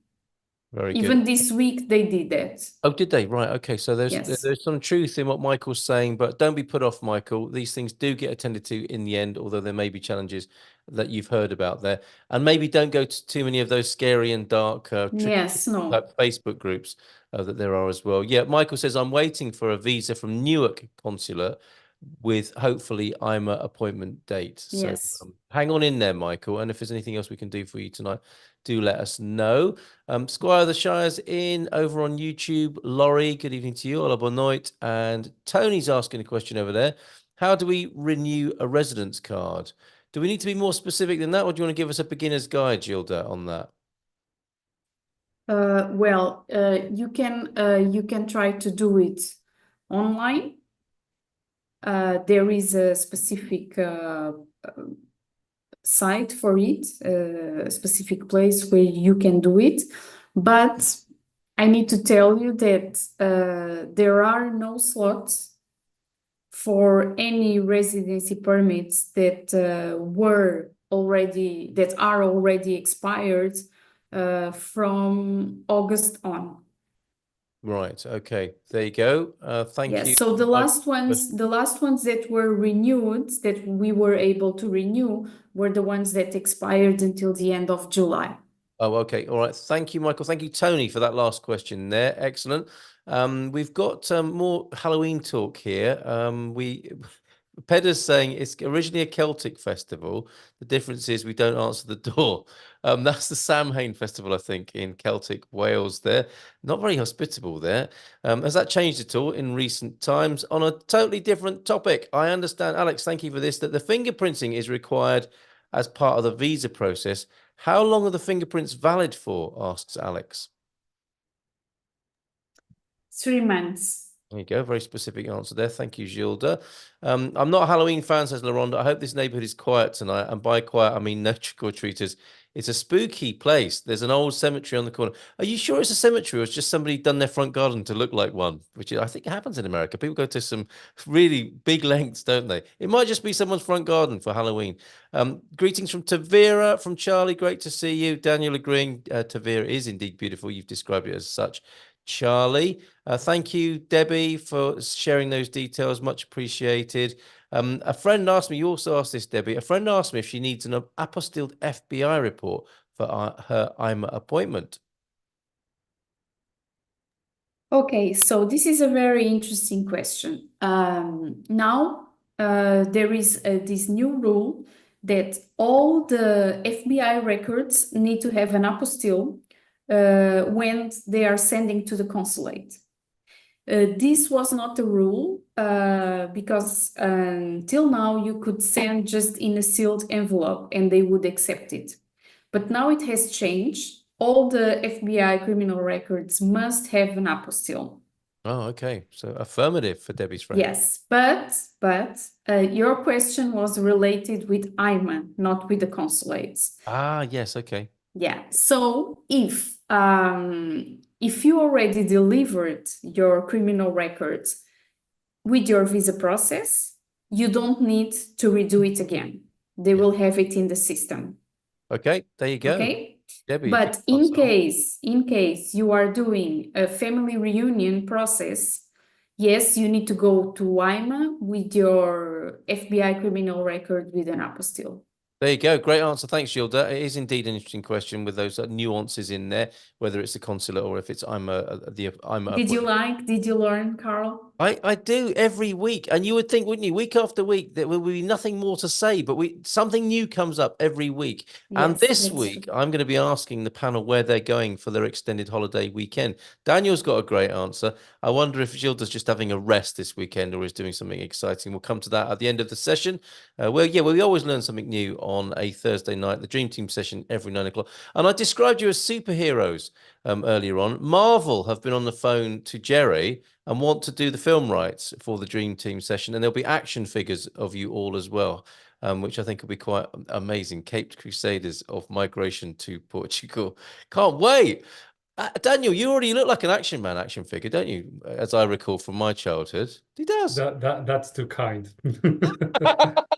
Very good. Even this week they did that. Oh, did they? Right. Okay. So Yes. there's some truth in what Michael's saying, but don't be put off, Michael. These things do get attended to in the end, although there may be challenges that you've heard about there. And maybe don't go to too many of those scary and dark Yes, no. type Facebook groups that there are as well. Yeah, Michael says, I'm waiting for a visa from Newark Consulate with hopefully I'm a appointment date. So Yes. hang on in there, Michael. And if there's anything else we can do for you tonight, do let us know. Squire of the Shire's in over on YouTube. Laurie, good evening to you. Hola, bonne noite. And Tony's asking a question over there. How do we renew a residence card? Do we need to be more specific than that, or do you want to give us a beginner's guide, Gilda, on that? Well, you can try to do it online. There is a specific site for it, a specific place where you can do it. But I need to tell you that there are no slots for any residency permits that are already expired from August on. Right. Okay. There you go. Thank Yes. you. So the last ones that were renewed, that we were able to renew, were the ones that expired until the end of July. Oh, okay. All right. Thank you, Michael. Thank you, Tony, for that last question there. Excellent. We've got more Halloween talk here. Pedder's saying it's originally a Celtic festival. The difference is we don't answer the door. That's the Samhain festival, I think, in Celtic Wales there. Not very hospitable there. Has that changed at all in recent times? On a totally different topic, I understand, Alex, thank you for this, that the fingerprinting is required as part of the visa process. How long are the fingerprints valid for? Asks Alex. 3 months. There you go. Very specific answer there. Thank you, Gilda. I'm not a Halloween fan, says LaRonda. I hope this neighborhood is quiet tonight. And by quiet, I mean no trick-or-treaters. It's a spooky place. There's an old cemetery on the corner. Are you sure it's a cemetery or it's just somebody done their front garden to look like one? Which I think happens in America. People go to some really big lengths, don't they? It might just be someone's front garden for Halloween. Greetings from Tavira, from Charlie. Great to see you. Daniel agreeing Tavira is indeed beautiful. You've described it as such. Charlie, thank you, Debbie, for sharing those details. Much appreciated. A friend asked me, you also asked this, Debbie, a friend asked me if she needs an apostilled FBI report for her IMA appointment. Okay, so this is a very interesting question. Now, there is this new rule that all the FBI records need to have an apostille when they are sending to the consulate. This was not the rule because until now you could send just in a sealed envelope and they would accept it. But now it has changed. All the FBI criminal records must have an apostille. Oh, okay. So affirmative for Debbie's friend. Yes, but your question was related with IMA, not with the consulates. Ah, yes. Okay. Yeah. So if you already delivered your criminal records with your visa process, you don't need to redo it again. They will have it in the system. Okay, there you go. Okay. Debbie, But in case you are doing a family reunion process, yes, you need to go to IMA with your FBI criminal record with an apostille. There you go. Great answer. Thanks, Gilda. It is indeed an interesting question with those nuances in there, whether it's the consulate or if it's Did you learn, Carl? I do every week. And you would think, wouldn't you, week after week, there will be nothing more to say, but something new comes up every week. Yes, and this week, I'm going to be asking the panel where they're going for their extended holiday weekend. Daniel's got a great answer. I wonder if Gilda's just having a rest this weekend or is doing something exciting. We'll come to that at the end of the session. We always learn something new on a Thursday night, the Dream Team session every 9 o'clock. And I described you as superheroes earlier on. Marvel have been on the phone to Jerry and want to do the film rights for the Dream Team session. And there'll be action figures of you all as well, which I think will be quite amazing. Caped Crusaders of Migration to Portugal. Can't wait. Daniel, you already look like an action figure, don't you? As I recall from my childhood. He does. That's too kind.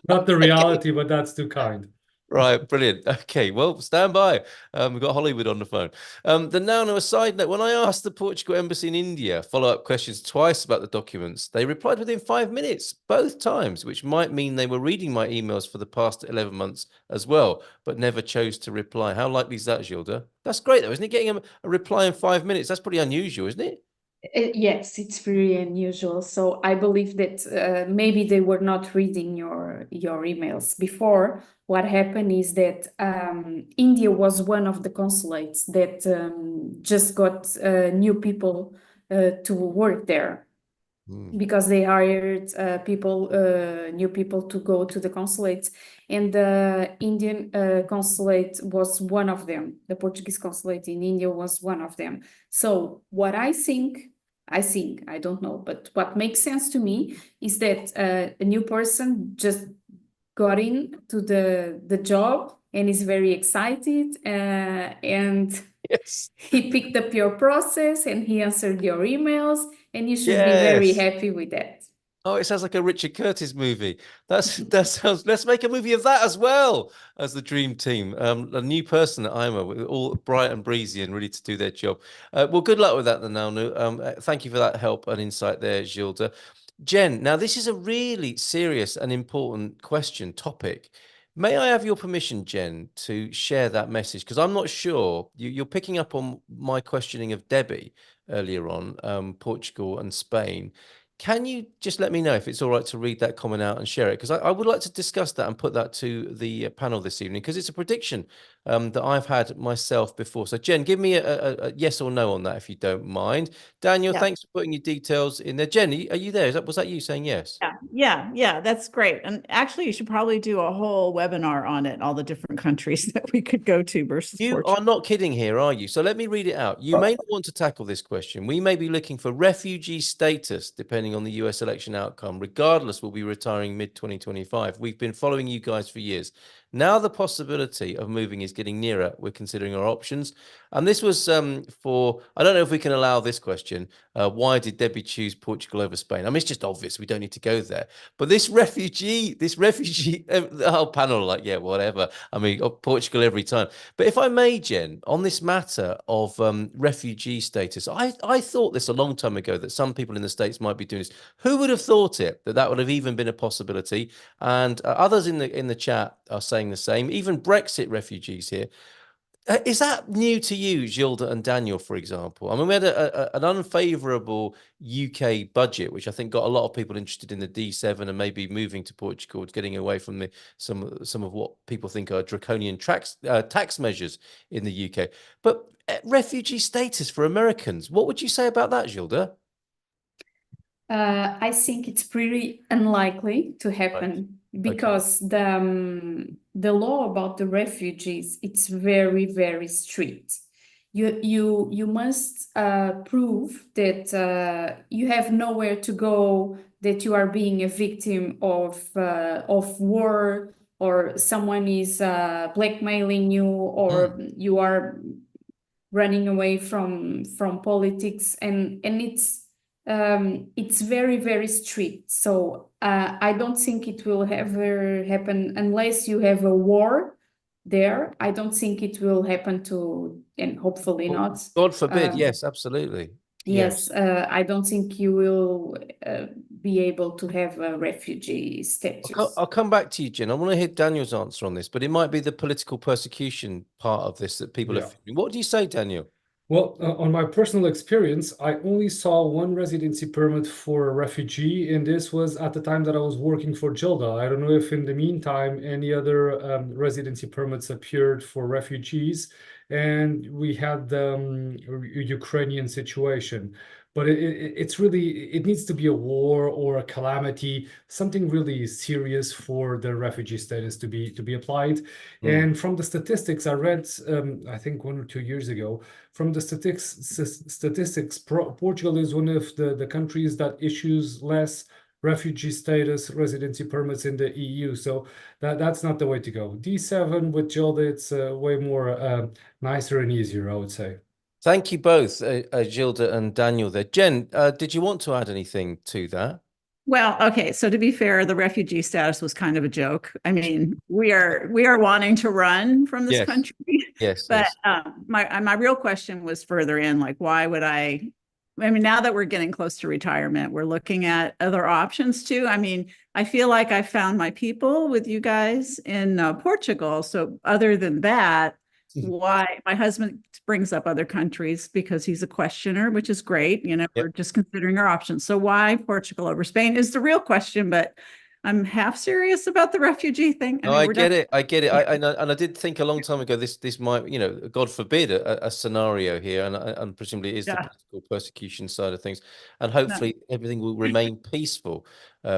Not the reality, but that's too kind. Right, brilliant. Okay, well, stand by. We've got Hollywood on the phone. The now on a side note, when I asked the Portugal embassy in India follow-up questions twice about the documents, they replied within 5 minutes, both times, which might mean they were reading my emails for the past 11 months as well, but never chose to reply. How likely is that, Gilda? That's great, though, isn't it? Getting a reply in 5 minutes, that's pretty unusual, isn't it? Yes, it's very unusual. So I believe that maybe they were not reading your emails before. What happened is that India was one of the consulates that just got new people to work there because they hired new people to go to the consulates, and the Indian consulate was one of them. The Portuguese consulate in India was one of them. So what I think, I don't know, but what makes sense to me is that a new person just got into the job and is very excited, and Yes. he picked up your process and he answered your emails, and you should be very Yes. happy with that. Oh, it sounds like a Richard Curtis movie. That sounds. Let's make a movie of that as well as the dream team. A new person at IMA, with all bright and breezy and ready to do their job. Well, good luck with that, then, Nanu. Thank you for that help and insight there, Gilda. Jen, now this is a really serious and important topic. May I have your permission, Jen, to share that message? Because I'm not sure you're picking up on my questioning of Debbie earlier on, Portugal and Spain. Can you just let me know if it's all right to read that comment out and share it? Because I would like to discuss that and put that to the panel this evening, because it's a prediction that I've had myself before. So, Jen, give me a yes or no on that, if you don't mind. Daniel, Yeah. thanks for putting your details in there. Jen, are you there? Was that you saying yes? Yeah, that's great. And actually, you should probably do a whole webinar on it, all the different countries that we could go to versus You Portugal. are not kidding here, are you? So let me read it out. You may not want to tackle this question. We may be looking for refugee status, depending on the US election outcome. Regardless, we'll be retiring mid-2025. We've been following you guys for years. Now the possibility of moving is getting nearer. We're considering our options. And this was for, I don't know if we can allow this question. Why did Debbie choose Portugal over Spain? I mean, it's just obvious. We don't need to go there. But this refugee, the whole panel, like, yeah, whatever. I mean, Portugal every time. But if I may, Jen, on this matter of refugee status, I thought this a long time ago that some people in the States might be doing this. Who would have thought that would have even been a possibility? And others in the chat are saying the same. Even Brexit refugees here. Is that new to you, Gilda and Daniel, for example? I mean, we had an unfavourable UK budget, which I think got a lot of people interested in the D7 and maybe moving to Portugal, getting away from some of what people think are draconian tax measures in the UK. But refugee status for Americans, what would you say about that, Gilda? I think it's pretty unlikely to happen because the law about the refugees, it's very, very strict. You must prove that you have nowhere to go, that you are being a victim of war, or someone is blackmailing you, or you are running away from politics, and it's very, very strict. So I don't think it will ever happen unless you have a war there. I don't think it will happen and hopefully not. God forbid. Yes, absolutely. Yes, I don't think you will be able to have a refugee status. I'll come back to you, Jen. I want to hear Daniel's answer on this, but it might be the political persecution part of this that people are feeling. What do you say, Daniel? Well, on my personal experience, I only saw one residency permit for a refugee, and this was at the time that I was working for Gilda. I don't know if in the meantime any other residency permits appeared for refugees, and we had the Ukrainian situation. But it needs to be a war or a calamity, something really serious for the refugee status to be applied. And from the statistics I read, I think 1 or 2 years ago, from the statistics, Portugal is one of the countries that issues less refugee status residency permits in the EU. So that's not the way to go. D7 with Gilda, it's way more nicer and easier, I would say. Thank you both, Gilda and Daniel there. Jen, did you want to add anything to that? Well, okay. So to be fair, the refugee status was kind of a joke. I mean, we are wanting to run from this Yes. country, Yes, but yes. my real question was further in, like, why would I mean, now that we're getting close to retirement, we're looking at other options too. I mean, I feel like I found my people with you guys in Portugal. So other than that, why my husband brings up other countries because he's a questioner, which is great. You know, Yep. we're just considering our options. So why Portugal over Spain is the real question, but I'm half serious about the refugee thing. No, mean, I we're get done. it. I get it. And I did think a long time ago this might, you know, God forbid a scenario here, and presumably it is the Yeah. political persecution side of things, and No. hopefully everything will remain peaceful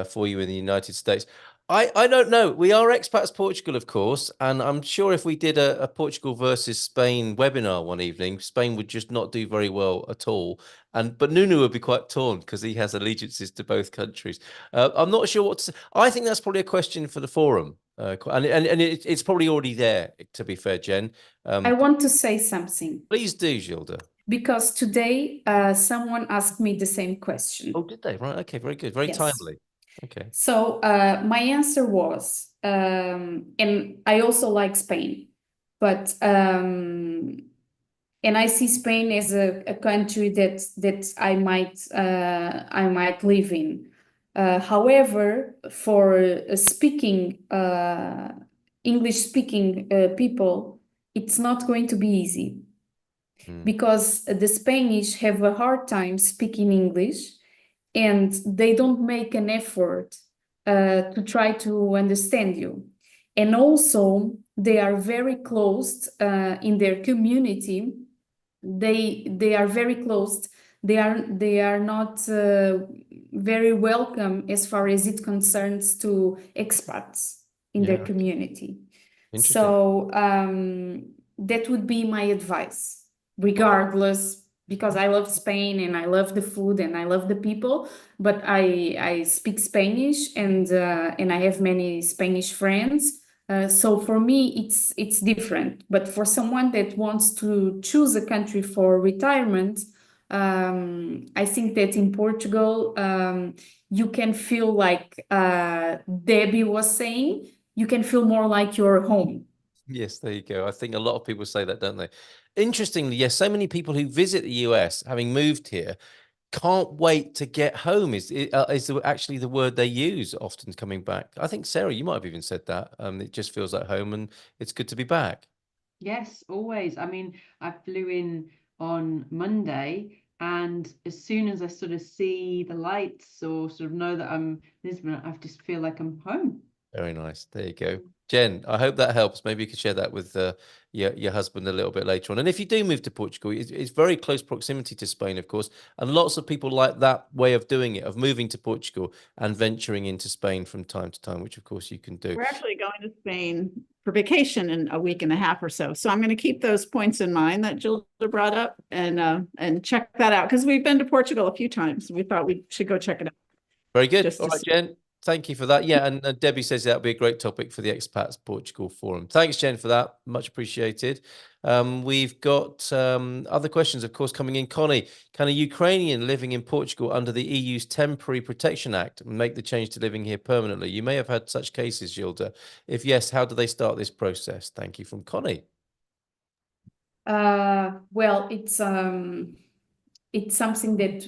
for you in the United States. I don't know. We are Expats Portugal, of course, and I'm sure if we did a Portugal versus Spain webinar one evening, Spain would just not do very well at all. But Nuno would be quite torn because he has allegiances to both countries. I'm not sure what to say. I think that's probably a question for the forum. And it's probably already there, to be fair, Jen. I want to say something Please do, Gilda. because today someone asked me the same question. Oh, did they? Right. Okay. Very good. Very Yes. timely. Okay. So my answer was, and I also like Spain, but and I see Spain as a country that I might live in. However, for speaking English speaking people, it's not going to be easy because the Spanish have a hard time speaking English and they don't make an effort to try to understand you. And also, they are very closed in their community. They are very closed. They are not very welcome as far as it concerns to expats in their community. Interesting. So that would be my advice, regardless, because I love Spain and I love the food and I love the people, but I speak Spanish and I have many Spanish friends. So for me, it's different. But for someone that wants to choose a country for retirement, I think that in Portugal, you can feel like Debbie was saying, you can feel more like you're home. Yes, there you go. I think a lot of people say that, don't they? Interestingly, yes, so many people who visit the US, having moved here, can't wait to get home. Is actually the word they use often coming back. I think, Sarah, you might have even said that. It just feels like home and it's good to be back. Yes, always. I mean, I flew in on Monday, and as soon as I sort of see the lights or sort of know that I'm Lisbon, I just feel like I'm home. Very nice. There you go. Jen, I hope that helps. Maybe you could share that with your husband a little bit later on. And if you do move to Portugal, it's very close proximity to Spain, of course. And lots of people like that way of doing it, of moving to Portugal and venturing into Spain from time to time, which of course you can do. We're actually going to Spain for vacation in a week and a half or so. So I'm going to keep those points in mind that Jill brought up and check that out because we've been to Portugal a few times. We thought we should go check it out. Very good. Just All to right, see. Jen. Thank you for that. Yeah, and Debbie says that'll be a great topic for the Expats Portugal Forum. Thanks, Jen, for that. Much appreciated. We've got other questions, of course, coming in. Connie, can a Ukrainian living in Portugal under the EU's Temporary Protection Act make the change to living here permanently? You may have had such cases, Gilda. If yes, how do they start this process? Thank you from Connie. Well, it's something that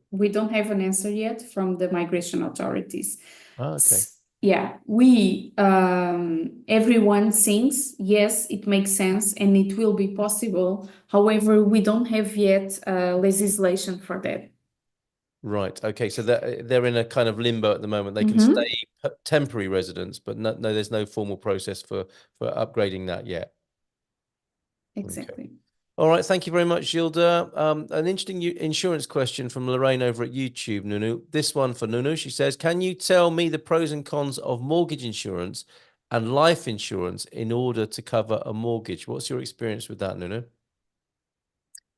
we don't have an answer yet from the migration authorities. Oh, okay. Yeah, everyone thinks, yes, it makes sense and it will be possible. However, we don't have yet legislation for that. Right. Okay. So they're in a kind of limbo at the moment. They can stay temporary residents, but no, there's no formal process for upgrading that yet. Exactly. Okay. All right. Thank you very much, Gilda. An interesting insurance question from Lorraine over at YouTube, Nunu. This one for Nunu. She says, can you tell me the pros and cons of mortgage insurance and life insurance in order to cover a mortgage? What's your experience with that, Nunu?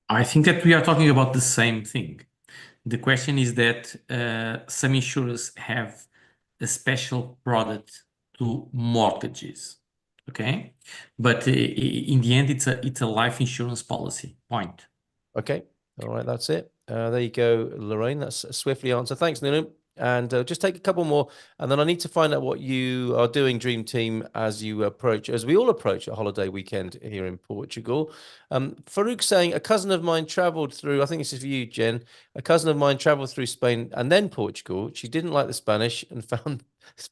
I think that we are talking about the same thing. The question is that some insurers have a special product to mortgages. Okay, but in the end, it's a life insurance policy. Point. Okay. All right. That's it. There you go, Lorraine. That's a swiftly answer. Thanks, Nunu. And just take a couple more, and then I need to find out what you are doing, Dream Team, as we all approach a holiday weekend here in Portugal. Farouk saying, a cousin of mine traveled through, I think this is for you, Jen, a cousin of mine traveled through Spain and then Portugal. She didn't like the Spanish and found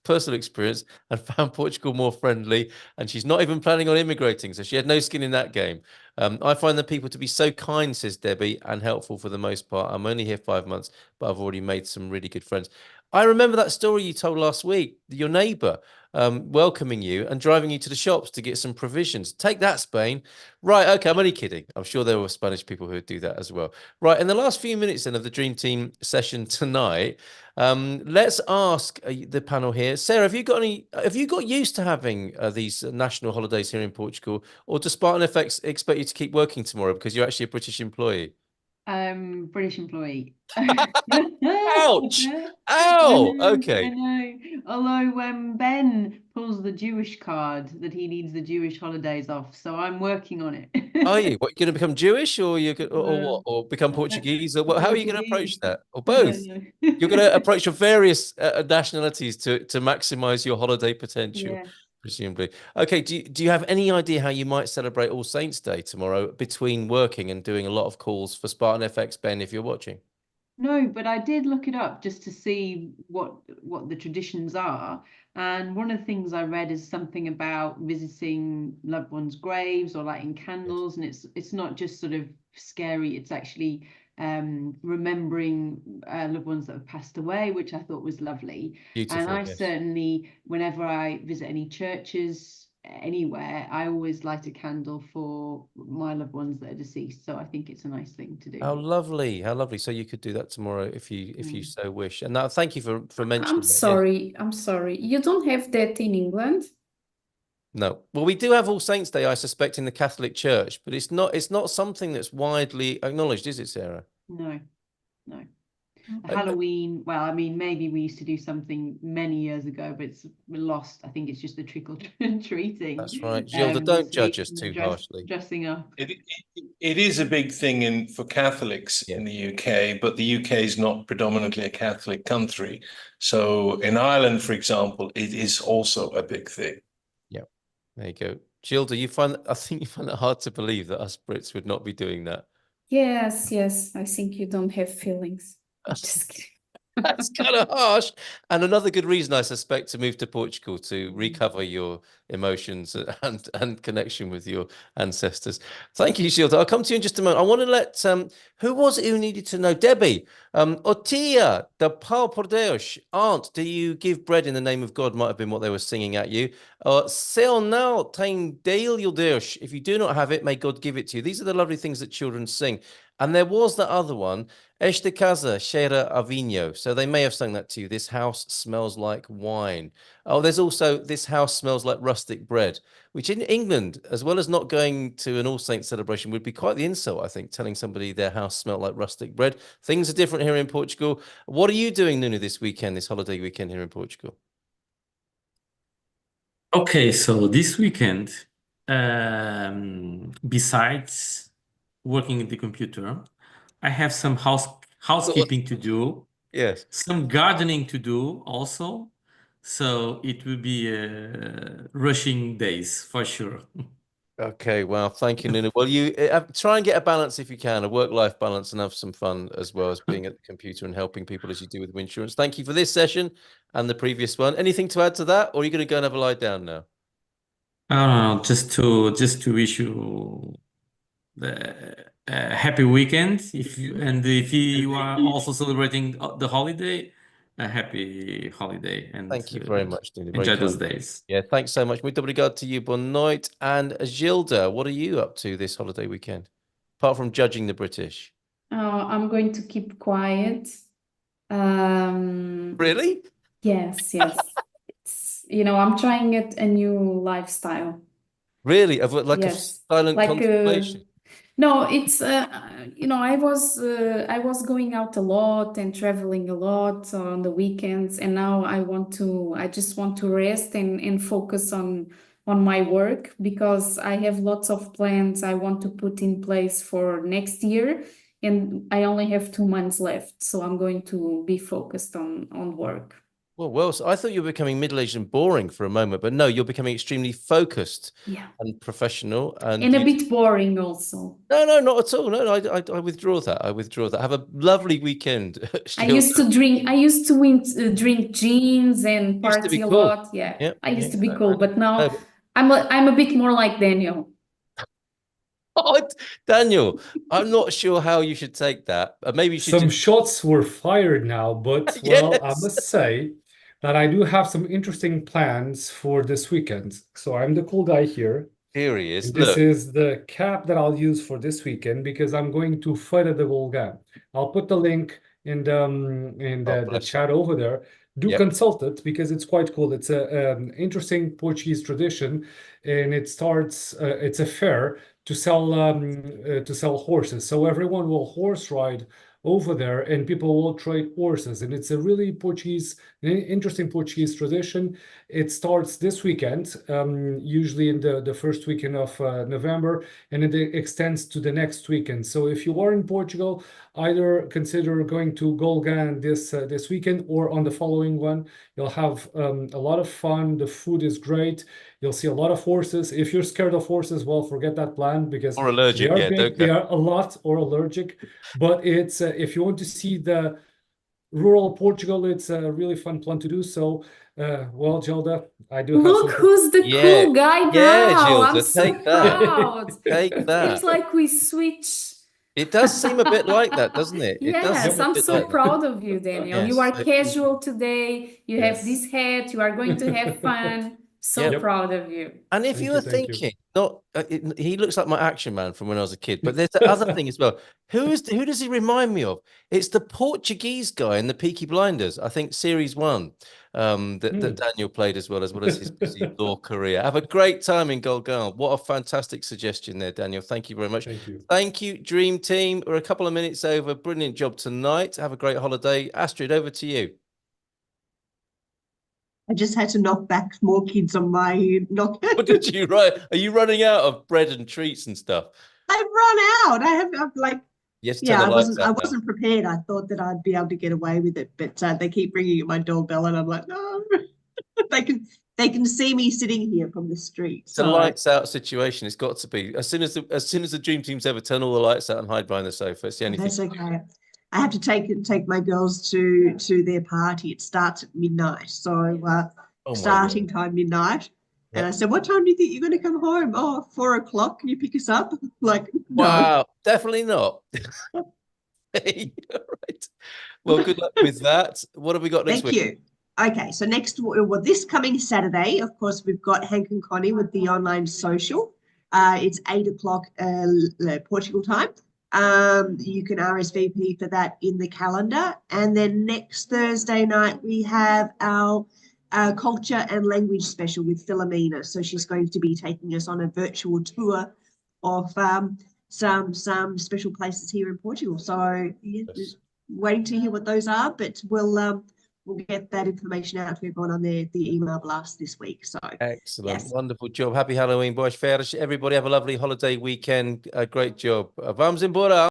personal experience and found Portugal more friendly, and she's not even planning on immigrating, so she had no skin in that game. I find the people to be so kind, says Debbie, and helpful for the most part. I'm only here 5 months, but I've already made some really good friends. I remember that story you told last week, your neighbor welcoming you and driving you to the shops to get some provisions. Take that, Spain. Right, okay, I'm only kidding. I'm sure there were Spanish people who would do that as well. Right, in the last few minutes then of the Dream Team session tonight, let's ask the panel here. Sarah, have you got used to having these national holidays here in Portugal, or does Spartan FX expect you to keep working tomorrow because you're actually a British employee? British employee. Ouch! Ow! Okay. I know. Although Ben pulls the Jewish card that he needs the Jewish holidays off, so I'm working on it. Are you? What, you're going to become Jewish, or what? Or become Portuguese, or what? How are you going to approach that? Or both? You're going to approach your various nationalities to maximize your holiday potential. Yeah. Presumably. Okay, do you have any idea how you might celebrate All Saints Day tomorrow between working and doing a lot of calls for Spartan FX, Ben, if you're watching? No, but I did look it up just to see what the traditions are. And one of the things I read is something about visiting loved ones' graves or lighting candles, and it's not just sort of scary, it's actually remembering loved ones that have passed away, which I thought was lovely. Beautiful, and I yes. certainly, whenever I visit any churches anywhere, I always light a candle for my loved ones that are deceased. So I think it's a nice thing to do. How lovely, how lovely. So you could do that tomorrow if you so wish. And now, thank you for mentioning I'm that. Yes. sorry. I'm sorry. You don't have that in England? No. Well, we do have All Saints Day, I suspect, in the Catholic Church, but it's not something that's widely acknowledged, is it, Sarah? No. Halloween, well, I mean, maybe we used to do something many years ago, but it's lost. I think it's just the trick-or-treating. That's right. Gilda, don't judge us too harshly. Dressing up. It is a big thing for Catholics in the UK, but the UK is not predominantly a Catholic country. So in Ireland, for example, it is also a big thing. Yeah, there you go. Gilda, I think you find it hard to believe that us Brits would not be doing that. Yes. I think you don't have feelings. I'm just kidding. That's kind of harsh. And another good reason, I suspect, to move to Portugal, to recover your emotions and connection with your ancestors. Thank you, Gilda. I'll come to you in just a moment. I want to let, who was it who needed to know? Debbie, O tia, da pau por Deus. Aunt, do you give bread in the name of God? Might have been what they were singing at you. Seu não tem dele Deus. If you do not have it, may God give it to you. These are the lovely things that children sing. And there was that other one, Esta casa cheira a vinho. So they may have sung that to you. This house smells like wine. Oh, there's also this house smells like rustic bread, which in England, as well as not going to an All Saints celebration, would be quite the insult, I think, telling somebody their house smelled like rustic bread. Things are different here in Portugal. What are you doing, Nuno, this holiday weekend here in Portugal? Okay, so this weekend, besides working at the computer, I have some housekeeping to do. Yes. Some gardening to do also. So it will be rushing days for sure. Okay, well, thank you, Nuno. Well, you try and get a balance if you can, a work-life balance, and have some fun as well as being at the computer and helping people as you do with insurance. Thank you for this session and the previous one. Anything to add to that, or are you going to go and have a lie down now? Just to wish you the happy weekend. If you are also celebrating the holiday, a happy holiday, and thank you very much, Nuno. Enjoy those days. Yeah, thanks so much. Muito obrigado to you, boa noite. And Gilda, what are you up to this holiday weekend, apart from judging the British? I'm going to keep quiet. Really? Yes. I'm trying a new lifestyle. Really? Like Yes. a silent Like contemplation? no, it's I was going out a lot and traveling a lot on the weekends, and now I just want to rest and focus on my work, because I have lots of plans I want to put in place for next year, and I only have 2 months left, so I'm going to be focused on work. Well, so I thought you were becoming middle-aged and boring for a moment, but no, you're becoming extremely focused and professional, and a bit boring also. No, not at all. No, I withdraw that. I withdraw that. Have a lovely weekend. I used to drink gins and Used to be party a cool. lot. Yeah, Yep, I used to be no, cool, but now no. I'm a bit more like Daniel. Oh, Daniel, I'm not sure how you should take that. Maybe you should Some shots were fired now, but well, I Yes. must say that I do have some interesting plans for this weekend. So I'm the cool guy here. Here he is. And this Look. is the cap that I'll use for this weekend because I'm going to Feira de Golgã. I'll put the link in the chat over there. Do consult it because it's quite cool. It's an interesting Portuguese tradition, and it starts. It's a fair to sell horses. So everyone will horse ride over there, and people will trade horses. And it's a really interesting Portuguese tradition. It starts this weekend, usually in the first weekend of November, and it extends to the next weekend. So if you are in Portugal, either consider going to Golgã this weekend or on the following one. You'll have a lot of fun. The food is great. You'll see a lot of horses. If you're scared of horses, well, forget that plan because Or allergic, they are yeah, big, they are a lot, or allergic. But it's if you want to see the rural Portugal, it's a really fun plan to do. So, well, Gilda, I do have Look some. who's the cool guy now. I'm Gilda, so take that. proud. Take that. Seems like we switch. It does seem a bit like that, doesn't it? It does Yes, seem a I'm bit so like that. proud of you, Daniel. Yes. You are casual today. You have this hat. You are going to have fun. So proud of you. And if you were thinking, not he looks like my action man from when I was a kid, but there's the other thing as well. Who does he remind me of? It's the Portuguese guy in the Peaky Blinders, I think series 1, that Daniel played as well as his busy law career. Have a great time in Golgã. What a fantastic suggestion there, Daniel. Thank you very much. Thank you, Dream Team. We're a couple of minutes over. Brilliant job tonight. Have a great holiday. Astrid, over to you. I just had to knock back more kids on my knock. What did you write? Are you running out of bread and treats and stuff? I've run out. I'm like, yes, yeah, I wasn't prepared. I thought that I'd be able to get away with it, but they keep ringing at my doorbell, and I'm like, no. they can see me sitting here from the street. It's a lights out situation. It's got to be as soon as the Dream Teams ever turn all the lights out and hide behind the sofa. It's the only thing. That's okay. I have to take my girls to their party. It starts at midnight, so starting time midnight. And I said, "What time do you think you're going to come home?" "Oh, 4 o'clock. Can you pick us up?" Like, no. Wow, definitely not. Right. Well, good luck with that. What have we got next week? Thank you. Okay, so this coming Saturday, of course, we've got Hank and Connie with the online social. It's 8 o'clock Portugal time. You can RSVP for that in the calendar. And then next Thursday night, we have our culture and language special with Philomena. So she's going to be taking us on a virtual tour of some special places here in Portugal. So just waiting to hear what those are, but we'll get that information out to everyone on the email blast this week. So excellent, wonderful job. Happy Halloween, boas férias. Everybody have a lovely holiday weekend. Great job. Vamos embora.